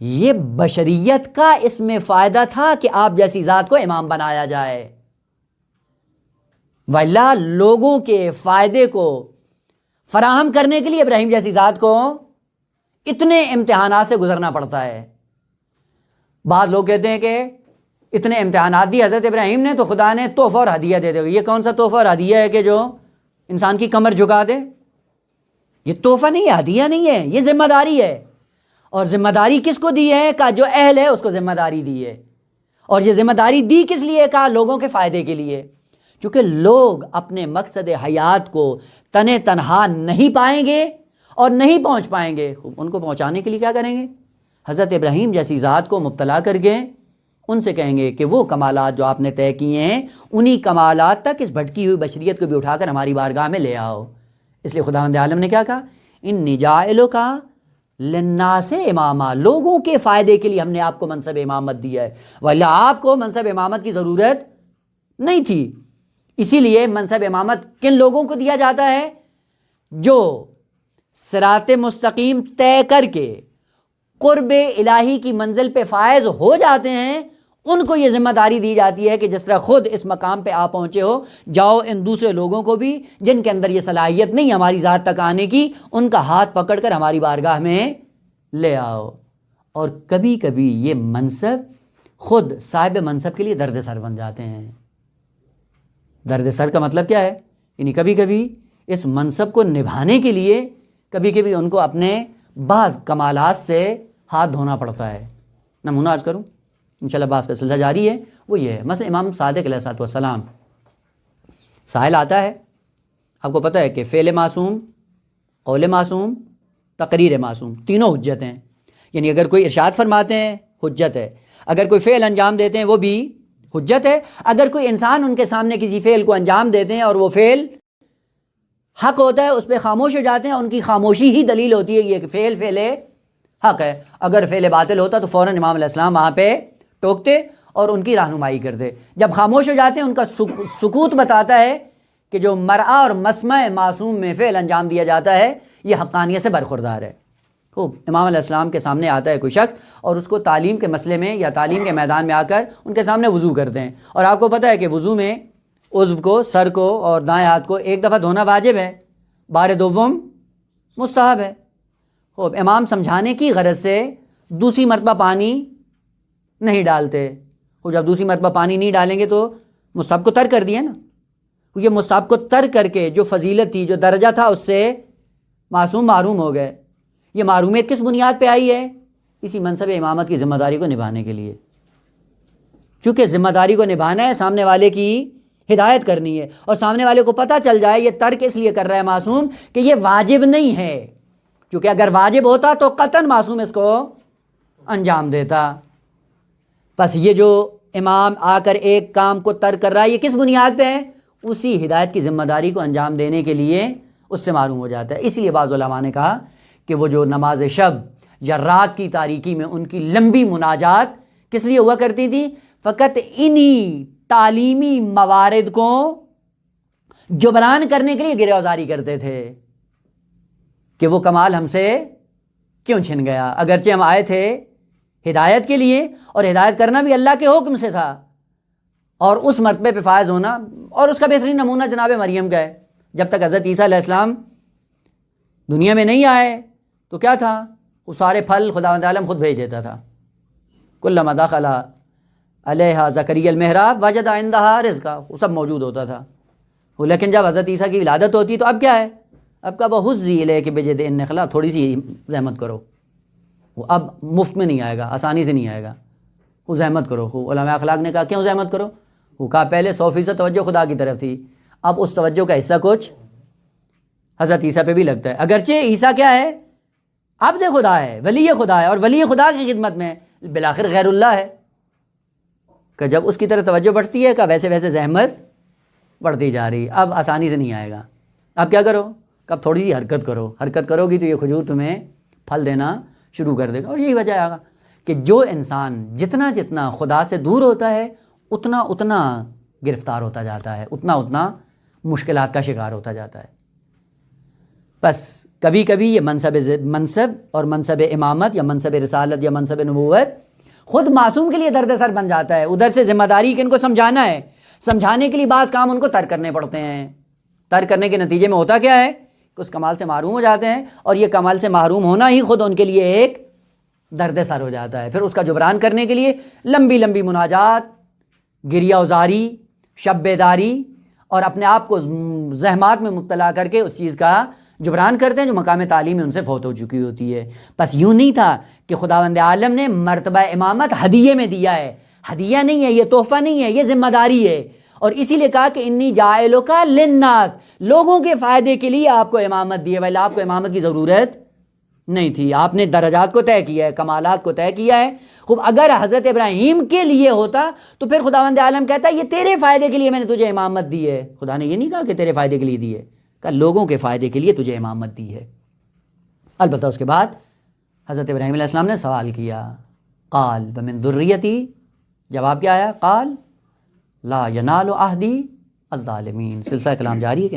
یہ بشریت کا اس میں فائدہ تھا کہ آپ جیسی ذات کو امام بنایا جائے، وَإِلَّا لوگوں کے فائدے کو فراہم کرنے کے لیے ابراہیم جیسی ذات کو اتنے امتحانات سے گزرنا پڑتا ہے۔ بعض لوگ کہتے ہیں کہ اتنے امتحانات دی حضرت ابراہیم نے تو خدا نے تحفہ اور ہدیہ دے دے گا۔ یہ کون سا تحفہ اور ہدیہ ہے کہ جو انسان کی کمر جھکا دے؟ یہ تحفہ نہیں ہے، ہدیہ نہیں ہے، یہ ذمہ داری ہے۔ اور ذمہ داری کس کو دی ہے؟ کہا جو اہل ہے اس کو ذمہ داری دی ہے۔ اور یہ ذمہ داری دی کس لیے؟ کہا لوگوں کے فائدے کے لیے، کیونکہ لوگ اپنے مقصد حیات کو تنے تنہا نہیں پائیں گے اور نہیں پہنچ پائیں گے، ان کو پہنچانے کے لیے کیا کریں گے؟ حضرت ابراہیم جیسی ذات کو مبتلا کر کے ان سے کہیں گے کہ وہ کمالات جو آپ نے طے کیے ہیں انہی کمالات تک اس بھٹکی ہوئی بشریت کو بھی اٹھا کر ہماری بارگاہ میں لے آؤ۔ اس لیے خداوند عالم نے کیا کہا؟ انی جاعلک للناس اماما، لوگوں کے فائدے کے لیے ہم نے آپ کو منصب امامت دیا ہے، ولا آپ کو منصب امامت کی ضرورت نہیں تھی۔ اسی لیے منصب امامت کن لوگوں کو دیا جاتا ہے؟ جو صراط مستقیم طے کر کے قرب الہی کی منزل پہ فائز ہو جاتے ہیں، ان کو یہ ذمہ داری دی جاتی ہے کہ جس طرح خود اس مقام پہ آپ پہنچے ہو، جاؤ ان دوسرے لوگوں کو بھی جن کے اندر یہ صلاحیت نہیں ہماری ذات تک آنے کی، ان کا ہاتھ پکڑ کر ہماری بارگاہ میں لے آؤ۔ اور کبھی کبھی یہ منصب خود صاحب منصب کے لیے درد سر بن جاتے ہیں۔ درد سر کا مطلب کیا ہے؟ یعنی کبھی کبھی اس منصب کو نبھانے کے لیے کبھی کبھی ان کو اپنے بعض کمالات سے ہاتھ دھونا پڑتا ہے۔ نمونہ عرض کروں، انشاءاللہ بعض کا سلسلہ جاری ہے، وہ یہ ہے مثلا امام صادق علیہ الصلوۃ والسلام، سائل آتا ہے، آپ کو پتہ ہے کہ فعل معصوم، قول معصوم، تقریر معصوم، تینوں حجت ہیں۔ یعنی اگر کوئی ارشاد فرماتے ہیں حجت ہے، اگر کوئی فعل انجام دیتے ہیں وہ بھی حجت ہے، اگر کوئی انسان ان کے سامنے کسی فعل کو انجام دیتے ہیں اور وہ فعل حق ہوتا ہے اس پہ خاموش ہو جاتے ہیں، ان کی خاموشی ہی دلیل ہوتی ہے یہ کہ فعل حق ہے۔ اگر فعل باطل ہوتا تو فوراً امام علیہ السلام وہاں پہ ٹوکتے اور ان کی رہنمائی کرتے۔ جب خاموش ہو جاتے ہیں ان کا سکوت بتاتا ہے کہ جو مرعی اور مسمع معصوم میں فعل انجام دیا جاتا ہے یہ حقانیت سے برخوردار ہے۔ خوب، امام علیہ السلام کے سامنے آتا ہے کوئی شخص اور اس کو تعلیم کے مسئلے میں یا تعلیم کے میدان میں آ کر ان کے سامنے وضو کرتے ہیں، اور آپ کو پتہ ہے کہ وضو میں عضو کو، سر کو اور دائیں ہاتھ کو ایک دفعہ دھونا واجب ہے، بار دوم مستحب ہے۔ خوب، امام سمجھانے کی غرض سے دوسری مرتبہ پانی نہیں ڈالتے۔ وہ جب دوسری مرتبہ پانی نہیں ڈالیں گے تو مستحب کو ترک کر دیا نا، یہ مستحب کو ترک کر کے جو فضیلت تھی، جو درجہ تھا، اس سے معصوم محروم ہو گئے۔ یہ محرومیت کس بنیاد پہ آئی ہے؟ اسی منصب امامت کی ذمہ داری کو نبھانے کے لیے، کیونکہ ذمہ داری کو نبھانا ہے، سامنے والے کی ہدایت کرنی ہے، اور سامنے والے کو پتہ چل جائے یہ ترک اس لیے کر رہا ہے معصوم کہ یہ واجب نہیں ہے، کیونکہ اگر واجب ہوتا تو قطعاً معصوم اس کو انجام دیتا۔ بس یہ جو امام آ کر ایک کام کو ترک کر رہا ہے یہ کس بنیاد پہ ہے؟ اسی ہدایت کی ذمہ داری کو انجام دینے کے لیے اس سے معروم ہو جاتا ہے۔ اس لیے بعض علماء نے کہا کہ وہ جو نماز شب یا رات کی تاریکی میں ان کی لمبی مناجات کس لیے ہوا کرتی تھی؟ فقط انہی تعلیمی موارد کو جبران کرنے کے لیے گریہ‌وزاری کرتے تھے کہ وہ کمال ہم سے کیوں چھن گیا، اگرچہ ہم آئے تھے ہدایت کے لیے، اور ہدایت کرنا بھی اللہ کے حکم سے تھا، اور اس مرتبے پہ فائز ہونا، اور اس کا بہترین نمونہ جناب مریم کا ہے۔ جب تک حضرت عیسیٰ علیہ السلام دنیا میں نہیں آئے تو کیا تھا؟ وہ سارے پھل خداوند عالم خود بھیج دیتا تھا۔ کلما دخل علیہا زکریا المحراب وجد عندہا رزقا، وہ سب موجود ہوتا تھا۔ لیکن جب حضرت عیسیٰ کی ولادت ہوتی تو اب کیا ہے؟ اب کا وَهُزِّي إِلَيْكِ بِجِذْعِ النَّخْلَةِ، تھوڑی سی زحمت کرو، وہ اب مفت میں نہیں آئے گا، آسانی سے نہیں آئے گا، وہ زحمت کرو۔ علماء اخلاق نے کہا کیوں زحمت کرو؟ وہ کہا پہلے 100% توجہ خدا کی طرف تھی، اب اس توجہ کا حصہ کچھ حضرت عیسیٰ پہ بھی لگتا ہے، اگرچہ عیسیٰ کیا ہے؟ عبد خدا ہے، ولی خدا ہے، اور ولی خدا کی خدمت میں بالآخر غیر اللہ ہے، کہ جب اس کی طرف توجہ بڑھتی ہے کہ ویسے ویسے زحمت بڑھتی جا رہی، اب آسانی سے نہیں آئے گا، اب کیا کرو؟ اب تھوڑی سی حرکت کرو، حرکت کرو گی تو یہ کھجور تمہیں پھل دینا شروع کر دے گا۔ اور یہی وجہ ہے کہ جو انسان جتنا جتنا خدا سے دور ہوتا ہے اتنا اتنا گرفتار ہوتا جاتا ہے، اتنا اتنا مشکلات کا شکار ہوتا جاتا ہے۔ بس کبھی کبھی یہ منصب اور منصب امامت یا منصب رسالت یا منصب نبوت خود معصوم کے لیے درد سر بن جاتا ہے۔ ادھر سے ذمہ داری کہ ان کو سمجھانا ہے، سمجھانے کے لیے بعض کام ان کو ترک کرنے پڑتے ہیں، ترک کرنے کے نتیجے میں ہوتا کیا ہے کہ اس کمال سے محروم ہو جاتے ہیں، اور یہ کمال سے محروم ہونا ہی خود ان کے لیے ایک درد سر ہو جاتا ہے۔ پھر اس کا جبران کرنے کے لیے لمبی لمبی مناجات، گریہ وزاری، شب بیداری اور اپنے آپ کو زحمات میں مبتلا کر کے اس چیز کا جبران کرتے ہیں جو مقام تعلیم ان سے فوت ہو چکی ہوتی ہے۔ بس یوں نہیں تھا کہ خداوند عالم نے مرتبہ امامت ہدیے میں دیا ہے، ہدیہ نہیں ہے، یہ تحفہ نہیں ہے، یہ ذمہ داری ہے، اور اسی لیے کہا کہ انی جاعلک للناس، لوگوں کے فائدے کے لیے آپ کو امامت دی ہے، ولی آپ کو امامت کی ضرورت نہیں تھی۔ آپ نے درجات کو طے کیا ہے، کمالات کو طے کیا ہے۔ خوب اگر حضرت ابراہیم کے لیے ہوتا تو پھر خداوند عالم کہتا ہے یہ تیرے فائدے کے لیے میں نے تجھے امامت دی ہے۔ خدا نے یہ نہیں کہا کہ تیرے فائدے کے لیے دی ہے، کہا لوگوں کے فائدے کے لیے تجھے امامت دی ہے۔ البتہ اس کے بعد حضرت ابراہیم علیہ السلام نے سوال کیا، قال ومن ذریتی، جواب کیا آیا؟ قال لا ینال عہدی الظالمین۔ سلسلہ کلام جاری ہے کہ